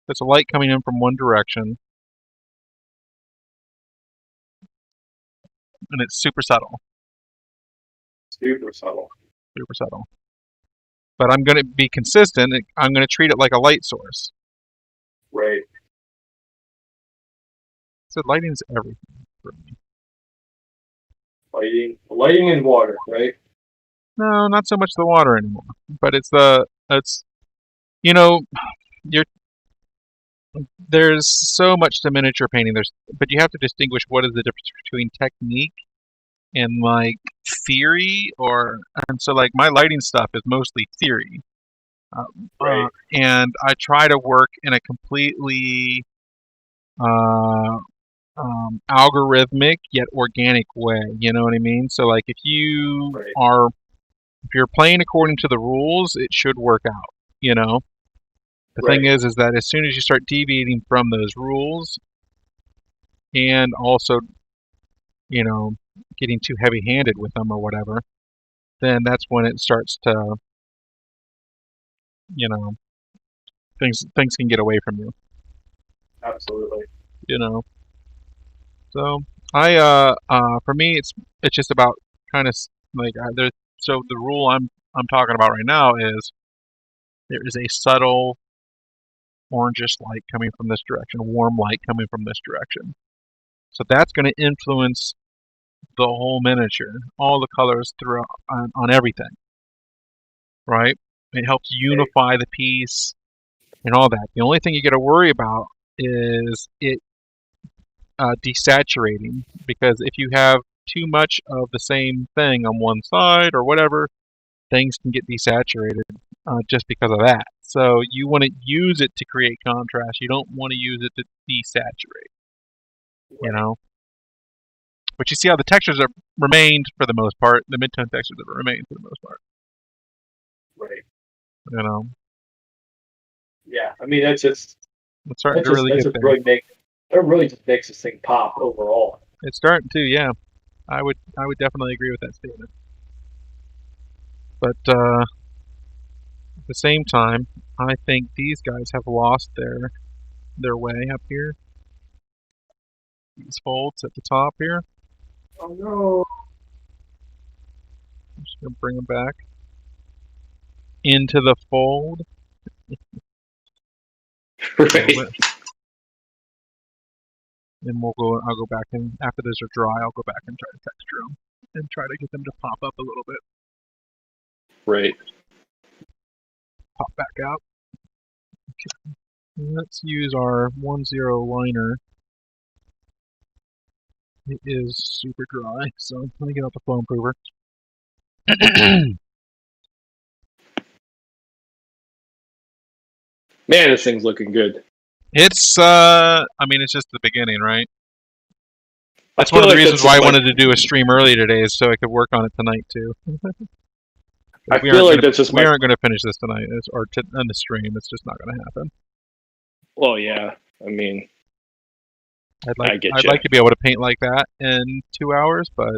There's a light coming in from one direction, and it's super subtle, Super subtle. super subtle. But I'm going to be consistent. I'm going to treat it like a light source. Right. So lighting is everything for me. Lighting and water, right? No, not so much the water anymore, but it's you know you're there's so much to miniature painting. But you have to distinguish what is the difference between technique and like theory, and so like my lighting stuff is mostly theory, Right. and I try to work in a completely uh, algorithmic yet organic way. You know what I mean? So like Right. if you're playing according to the rules, it should work out. You know. The thing Right. is that as soon as you start deviating from those rules, and also you know, getting too heavy-handed with them or whatever, then that's when it starts to, you know, things can get away from you, Absolutely. you know. So for me, it's just about kind of like there's so the rule I'm talking about right now is there is a subtle orangish light coming from this direction, a warm light coming from this direction. So that's going to influence the whole miniature, all the colors throughout on everything, right? It helps Right. unify the piece and all that. The only thing you got to worry about is it desaturating, because if you have too much of the same thing on one side or whatever, things can get desaturated just because of that. So you want to use it to create contrast. You don't want to use it to desaturate, you Right. know? But you see how the textures have remained for the most part. The midtone textures have remained for the most part, Right. you know? Yeah. I mean, It's starting to really that's get just there. really make that really just makes this thing pop overall. It's starting to, yeah. I would definitely agree with that statement. But at the same time, I think these guys have lost their way up here. These folds at the top here. Oh no. I'm just gonna bring them back into the fold a little Right. bit, and I'll go back and after those are dry, I'll go back and try to texture them and try to get them to pop up a little bit, Right. pop back out. Let's use our 1-0 liner. It is super dry, so let me get out the foam prover. Man, this thing's looking good. It's I mean it's just the beginning, right? I That's one feel of the like reasons that's why just I my wanted to do a stream early today, is so I could work on it tonight too. I We feel aren't like gonna that's just we my aren't gonna finish this tonight, on the stream. It's just not gonna happen. well, yeah. I mean, I get I'd you. like to be able to paint like that in 2 hours, but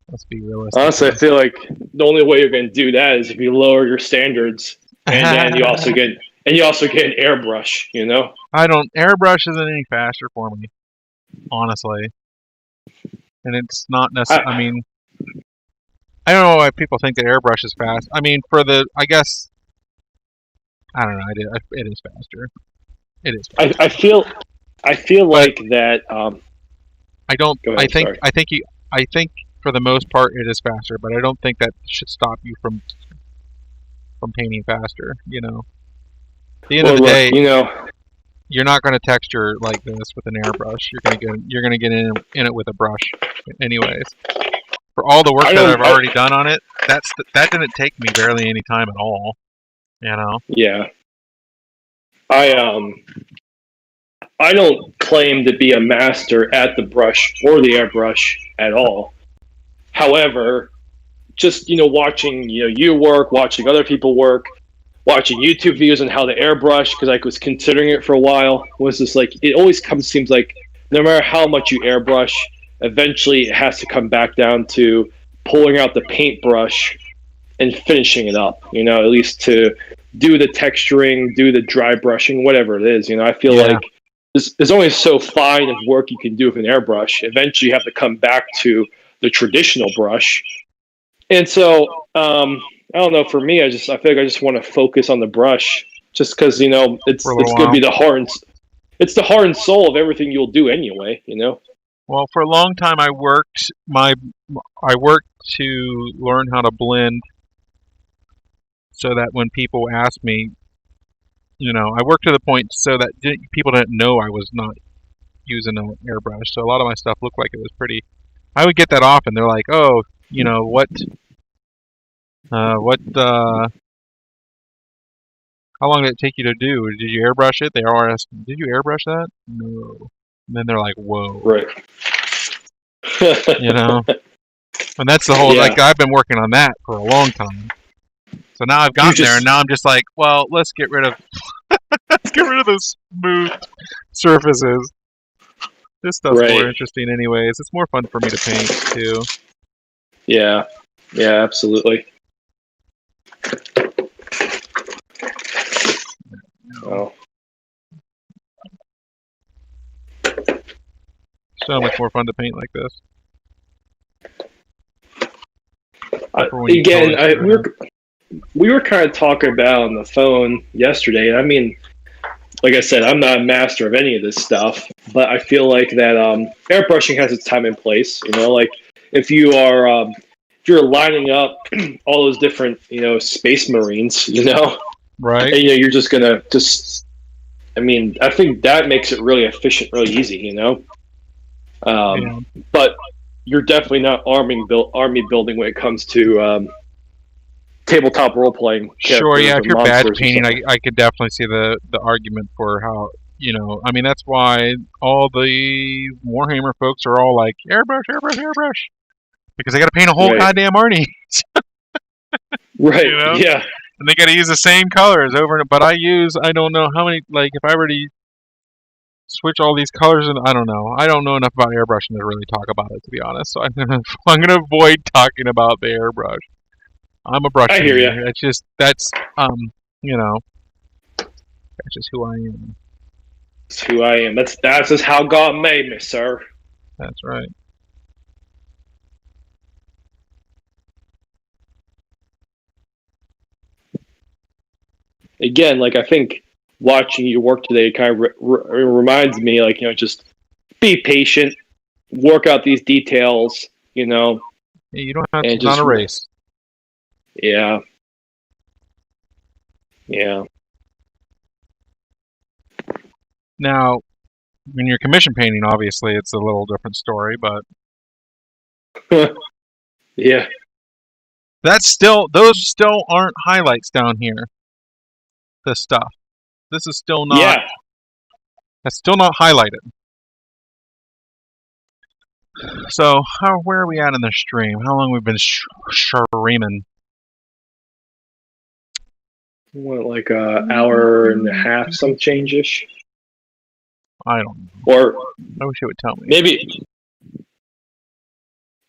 let's be realistic Honestly, I here. feel like the only way you're going to do that is if you lower your standards, and then you also get an airbrush. You know? I don't airbrush isn't any faster for me, honestly, and it's not necessary. I I mean, I don't know why people think that airbrush is fast. I mean, I guess I don't know. It is faster. It is I, faster, I feel I feel but like that. I don't. Go ahead. I'm sorry. I think for the most part it is faster, but I don't think that should stop you from painting faster. You know, at the end of Well, the look. day, You know. you're not going to texture like this with an airbrush. You're gonna get in it with a brush, anyways. For all the work I that don't. I've already done on it, that didn't take me barely any time at all. You know. Yeah. I. I don't claim to be a master at the brush or the airbrush at all. However, just watching you work, watching other people work, watching YouTube videos on how to airbrush, because I was considering it for a while, was just like it always seems like no matter how much you airbrush, eventually it has to come back down to pulling out the paintbrush and finishing it up. At least to do the texturing, do the dry brushing, whatever it is. I feel Yeah. like there's only so fine of work you can do with an airbrush. Eventually, you have to come back to the traditional brush. And so, I don't know. For me, I feel like I just want to focus on the brush, just because For a it's little going to while. be it's the heart and soul of everything you'll do anyway. Well, for a long time, I worked to learn how to blend, so that when people asked me, I worked to the point so that people didn't know I was not using an airbrush. So a lot of my stuff looked like it was pretty. I would get that often. They're like, "Oh, what? How long did it take you to do? Did you airbrush it?" They always ask, "Did you airbrush that?" No. And then they're like, "Whoa," Right. you know. And that's the whole, Yeah. like, I've been working on that for a long time. So now I've You gotten there, and just now I'm just like, well, let's get rid of those smooth surfaces. This stuff's more Right. interesting anyways. It's more fun for me to paint too. Yeah. Yeah, absolutely. Oh. So much more fun to paint like this. Except for when you Again, totally screw it up. we were kind of talking about on the phone yesterday. And I mean, like I said, I'm not a master of any of this stuff, but I feel like that airbrushing has its time and place. You know, like if you are if you're lining up all those different space marines, Right. and you're just gonna just. I mean, I think that makes it really efficient, really easy. Yeah. But you're definitely not army building when it comes to tabletop role playing Sure, yeah, characters if or you're badge monsters or painting, something. I could definitely see the argument for how, I mean, that's why all the Warhammer folks are all like, airbrush, airbrush, airbrush. Because they got to paint a whole Right. goddamn army, Right. you know? Yeah. And they got to use the same colors over and but I don't know how many, like, if I were to switch all these colors, and I don't know. I don't know enough about airbrushing to really talk about it, to be honest. So I'm gonna avoid talking about the airbrush. I'm a brush I hear you. painter. You know, that's just who I am. That's who I am. That's just how God made me, sir. That's right. Again, like I think watching you work today kind of reminds me, like just be patient, work out these details, Yeah, you don't have to. and It's not just a race. yeah, yeah. Now, when you're commission painting, obviously it's a little different story, but Yeah. those still aren't highlights down here. This stuff. This is still not. Yeah. That's still not highlighted. So, where are we at in the stream? How long we've been streaming? What, like a hour and a half, some change-ish? I don't know. Or I wish it would tell me. maybe.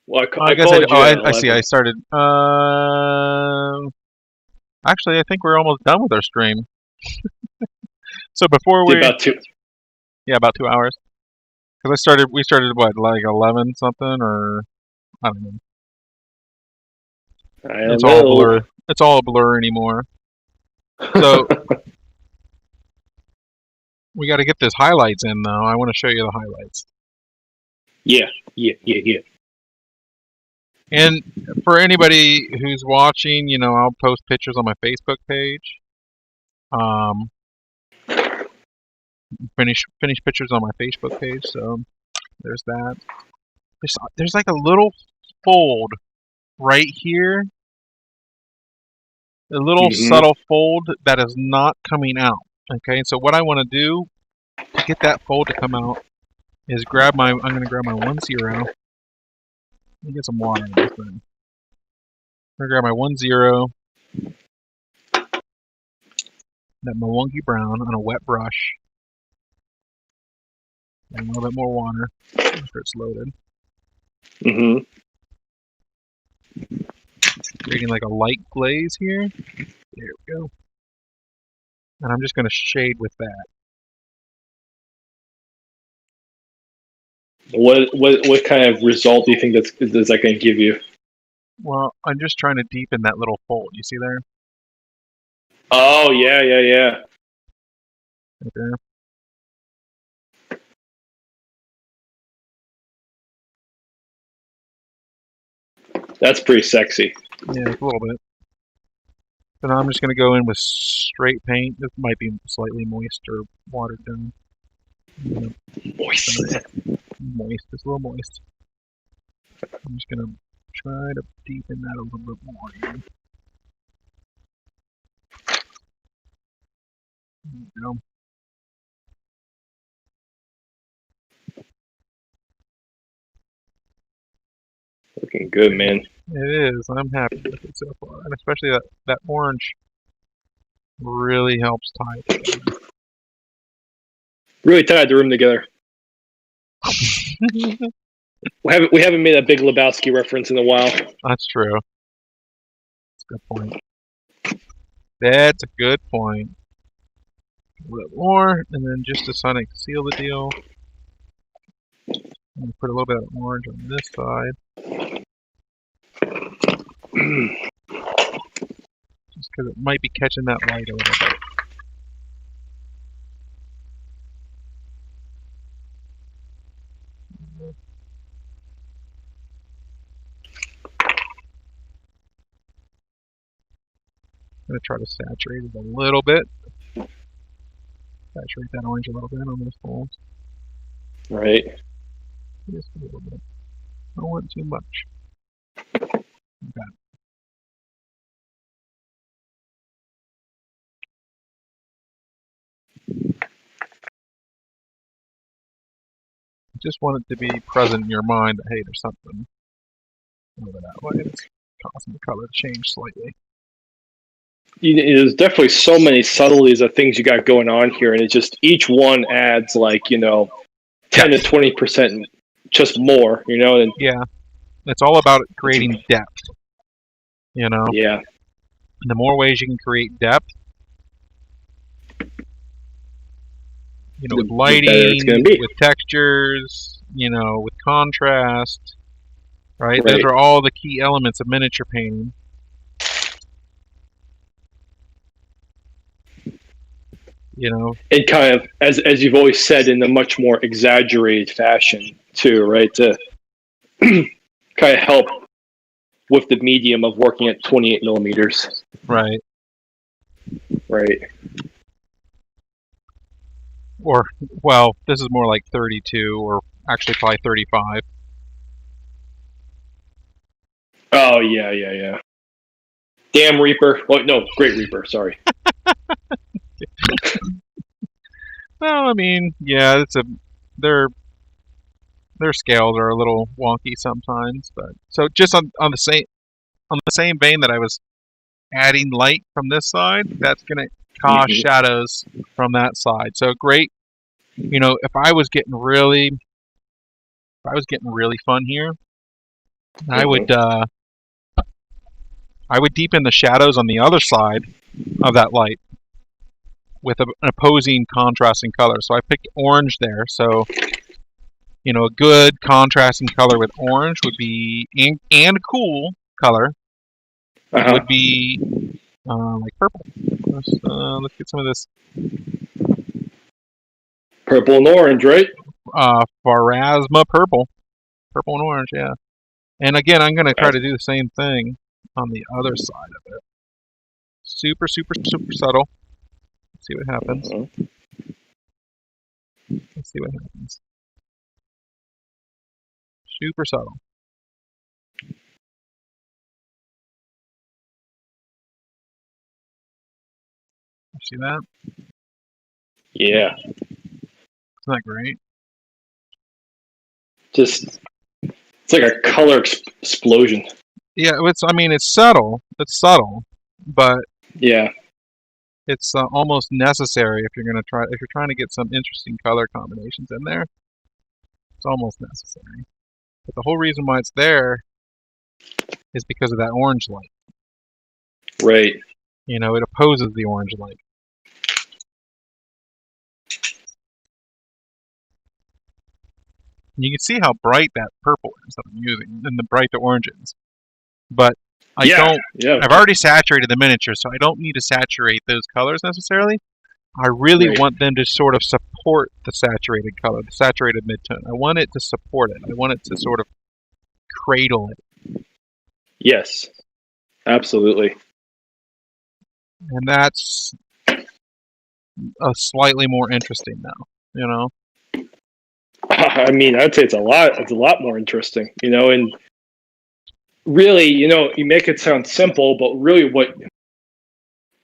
Well, I guess called you at I see. 11. I started. Actually, I think we're almost done with our stream. So before we, About 2. yeah, about 2 hours. Because we started what, like 11 something, or I don't know. I don't It's all a know. blur. It's all a blur anymore. So we got to get this highlights in, though. I want to show you the highlights. Yeah. And for anybody who's watching, I'll post pictures on my Facebook page. Finish pictures on my Facebook page. So there's that. There's like a little fold right here. A little subtle fold that is not coming out. Okay, so what I want to do to get that fold to come out is I'm going to grab my 1-0. Let me get some water in this thing. I'm going to grab my 1-0. That Milwaukee Brown on a wet brush. And a little bit more water after it's loaded. Creating like a light glaze here. There we go. And I'm just going to shade with that. What kind of result do you think that's that going to give you? Well, I'm just trying to deepen that little fold. You see there? Oh, yeah. Right there. That's pretty sexy. Yeah, it's a little bit. So now I'm just going to go in with straight paint. This might be slightly moist or watered down. Moist. Moist, just a little moist. I'm just going to try to deepen that a little bit more here. There we go. Looking good, man. It is. I'm happy with it so far. And especially that orange really helps tie it together. Really tied the room together. We haven't made a Big Lebowski reference in a while. That's true. That's a good point. That's a good point. A little bit more, and then just to kind of seal the deal, I'm going to put a little bit of orange on this side. Just because it might be catching that light a little bit. I'm going to try to saturate it a little bit. Saturate that orange a little bit on those holes. Right. Just a little bit. I don't want too much. Okay. Just want it to be present in your mind that, hey, there's something over that way that's causing the color to change slightly. There's definitely so many subtleties of things you got going on here, and it just each one adds 10 to 20% just more, and yeah, it's all about creating depth. Yeah. And the more ways you can create depth, with lighting, with textures, with contrast, right? Those are all the key elements of miniature painting. And kind of, as you've always said, in a much more exaggerated fashion too, right? To kind of help with the medium of working at 28 millimeters. Right. Right. Or, well, this is more like 32, or actually probably 35. Oh, yeah. Damn Reaper. Oh, no, Great Reaper, sorry. Well, I mean, yeah, their scales are a little wonky sometimes, but so just on the same vein that I was adding light from this side, that's gonna cause shadows from that side. So great, if I was getting really fun here, I would deepen the shadows on the other side of that light with an opposing contrasting color. So I picked orange there. So a good contrasting color with orange would be and cool color would be like purple. Let's get some of this purple and orange, right? Pharasma purple and orange, yeah. And again, I'm going to try to do the same thing on the other side of it. Super subtle. Let's see what happens. Let's see what happens. Super subtle. You see that? Yeah. Isn't that great? It's like a color explosion. Yeah, it's subtle. It's subtle, but yeah, it's almost necessary if you're trying to get some interesting color combinations in there. It's almost necessary. But the whole reason why it's there is because of that orange light. Right. It opposes the orange light. You can see how bright that purple is that I'm using, and the bright the orange is. But I've already saturated the miniature, so I don't need to saturate those colors necessarily. I really want them to sort of support the saturated color, the saturated midtone. I want it to support it. I want it to sort of cradle it. Yes, absolutely. And that's slightly more interesting now, I mean, I'd say it's a lot more interesting, and really, you make it sound simple, but really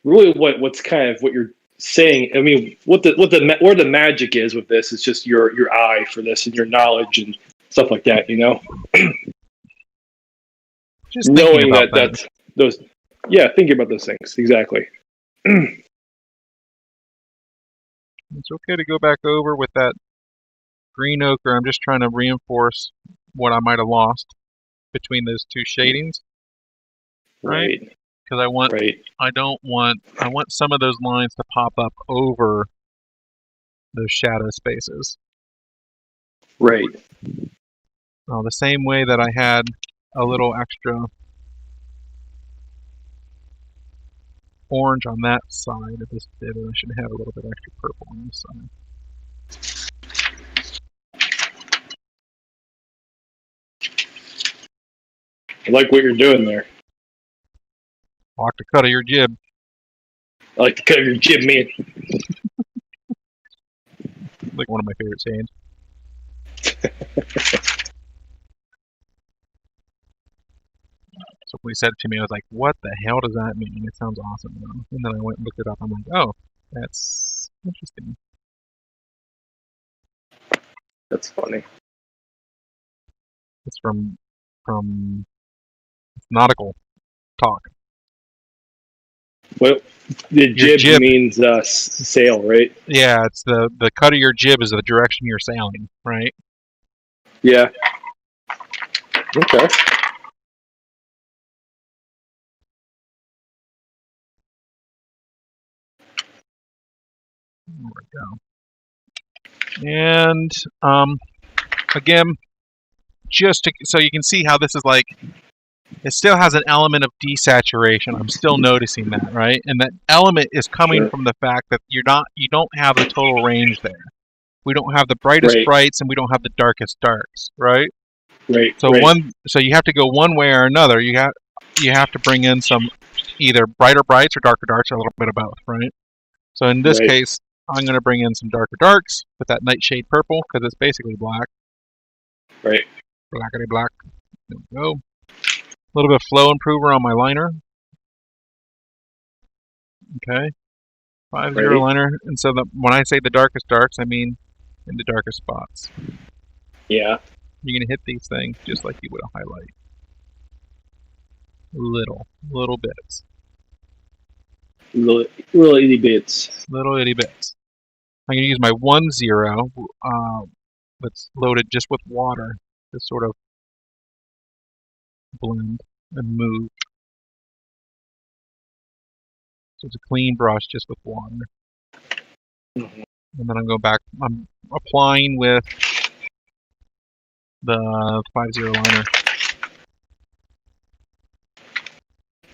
what's kind of what you're saying, I mean, where the magic is with this is just your eye for this and your knowledge and stuff like that, Just knowing that's those, thinking about those things, exactly. It's okay to go back over with that green ochre, I'm just trying to reinforce what I might have lost between those two shadings, right? Right. Because I want some of those lines to pop up over those shadow spaces. Right. The same way that I had a little extra orange on that side of this bit, and I should have a little bit extra purple on this side. I like what you're doing there. I like the cut of your jib. I like the cut of your jib, man. Like one of my favorite sayings. So when he said it to me, I was like, what the hell does that mean? It sounds awesome. And then I went and looked it up. I'm like, oh, that's interesting. That's funny. It's from nautical talk. Well, the jib means sail, right? Yeah, it's the cut of your jib is the direction you're sailing, right? Yeah. Okay. There we go. And again, so you can see how this is like, it still has an element of desaturation. I'm still noticing that, right? And that element is coming from the fact that you don't have the total range there. We don't have the brightest brights and we don't have the darkest darks, right? Right. So so you have to go one way or another. You have to bring in some either brighter brights or darker darks, or a little bit of both, right? So in this case, I'm going to bring in some darker darks with that nightshade purple because it's basically black. Right. Blackity black. There we go. A little bit of flow improver on my liner. Okay. 5-0 liner. And so when I say the darkest darks, I mean in the darkest spots. Yeah. You're going to hit these things just like you would a highlight. Little bits. Little itty bits. Little itty bits. I'm going to use my 1-0 that's loaded just with water to sort of blend and move. So it's a clean brush just with water. Mm-hmm. And then I'm applying with the 5-0 liner.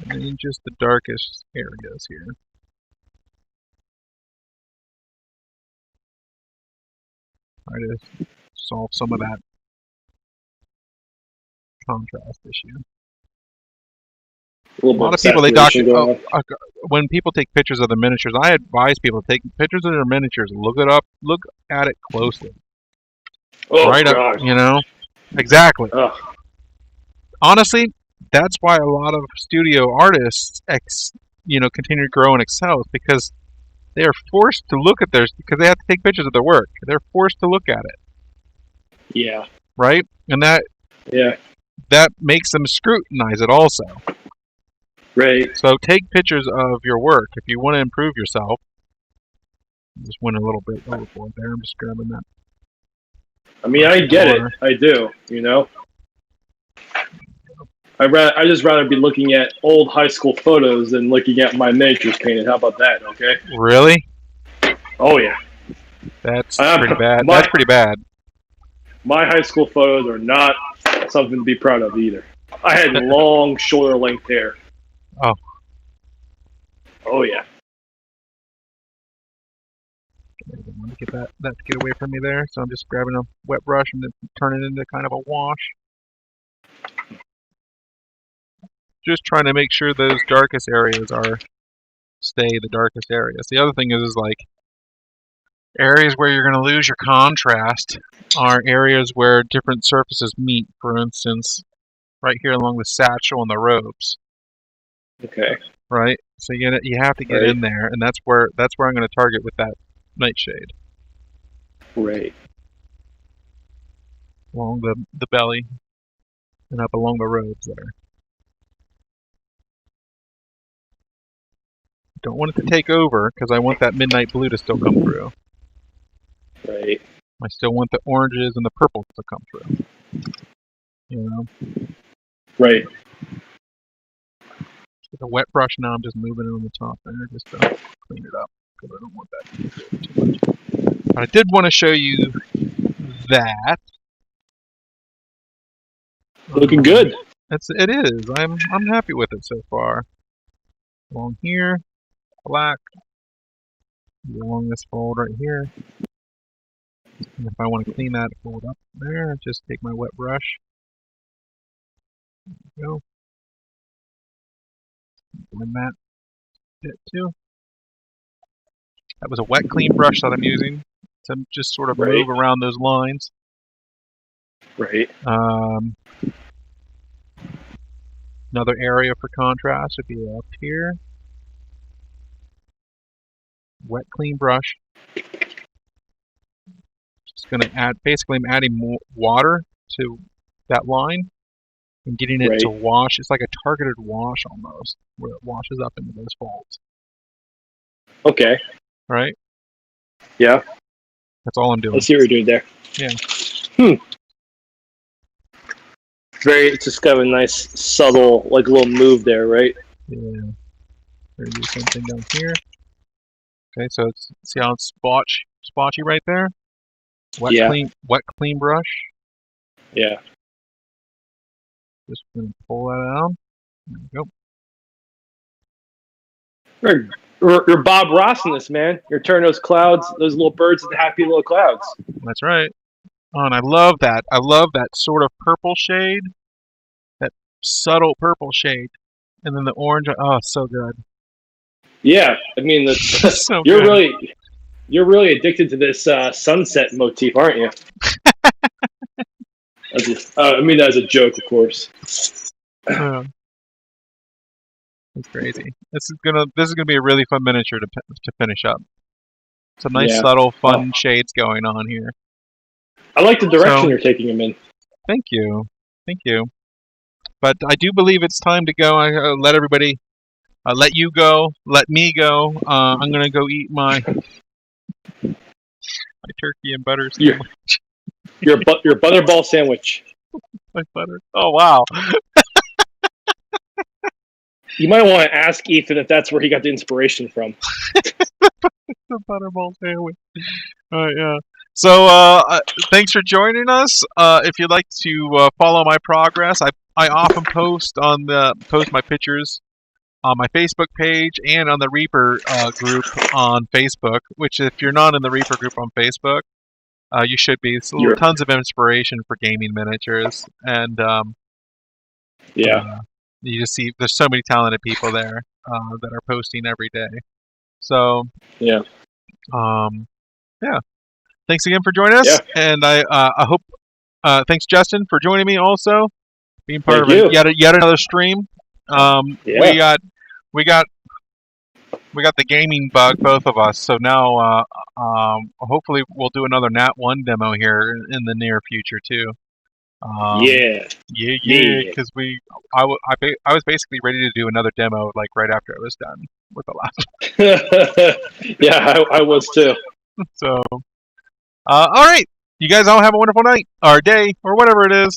And then just the darkest areas here. Try to solve some of that contrast issue. A lot of people, when people take pictures of the miniatures, I advise people to take pictures of their miniatures, look it up, look at it closely. Oh, right God. up, you know? Exactly. Ugh. Honestly, that's why a lot of studio artists, continue to grow and excel, is because they are forced to look at theirs, because they have to take pictures of their work. They're forced to look at it. Yeah. Right? And that makes them scrutinize it also. Right. So take pictures of your work. If you want to improve yourself, just went a little bit overboard there. I'm just grabbing that. I mean, I get it. I do, you know? I just rather be looking at old high school photos than looking at my miniatures painted. How about that, okay? Really? Oh, yeah. That's pretty bad. That's pretty bad. My high school photos are not something to be proud of either. I had long, shoulder length hair. Oh. Oh, yeah. I didn't want to get that to get away from me there, so I'm just grabbing a wet brush and then turning it into kind of a wash. Just trying to make sure those darkest areas stay the darkest areas. The other thing is like areas where you're going to lose your contrast are areas where different surfaces meet. For instance, right here along the satchel and the robes. Okay. Right. So you have to get in there, and that's where I'm going to target with that nightshade. Right. Along the belly and up along the robes there. Don't want it to take over because I want that midnight blue to still come through. Right. I still want the oranges and the purples to come through. You know, Right. with a wet brush now, I'm just moving it on the top there just to clean it up because I don't want that to be too much. But I did want to show you that. Looking good. It is. I'm happy with it so far. Along here, black. Along this fold right here. And if I want to clean that fold up there, just take my wet brush. There we go. Blend that bit too. That was a wet clean brush that I'm using to just sort of move around those lines. Right. Another area for contrast would be up here. Wet clean brush. Just going to add, basically I'm adding more water to that line and getting it to wash. It's like a targeted wash almost, where it washes up into those folds. Okay. Right? Yeah. That's all I'm doing. I see what you're doing there. Yeah. It's just got a nice, subtle, like little move there, right? Yeah. We're do the same thing down here. Okay, so it's, see how it's splotchy right there? Wet clean brush. Yeah. Just gonna pull that out. There we go. You're Bob Ross in this, man. You're turning those clouds, those little birds into happy little clouds. That's right. Oh, and I love that. I love that sort of purple shade. That subtle purple shade. And then the orange. Oh, so good. Yeah, I mean, so you're really addicted to this sunset motif, aren't you? I mean, that as a joke, of course. It's crazy. This is gonna be a really fun miniature to finish up. Some nice subtle fun shades going on here. I like the direction you're taking them in. Thank you. But I do believe it's time to go. I let everybody, let you go, let me go. I'm gonna go eat my turkey and butter sandwich. Your butterball sandwich. My butter. Oh wow. You might want to ask Ethan if that's where he got the inspiration from. The butterball sandwich. Yeah. So thanks for joining us. If you'd like to follow my progress, I often post my pictures on my Facebook page and on the Reaper group on Facebook. Which, if you're not in the Reaper group on Facebook, you should be. It's tons of inspiration for gaming miniatures, and you just see there's so many talented people there that are posting every day. So yeah. Thanks again for joining us, and I hope. Thanks, Justin, for joining me also, being part of yet another stream. We got the gaming bug, both of us. So now, hopefully, we'll do another Nat 1 demo here in the near future too. Because I was basically ready to do another demo like right after I was done with the last. Yeah, I was too. So, all right, you guys all have a wonderful night or day or whatever it is.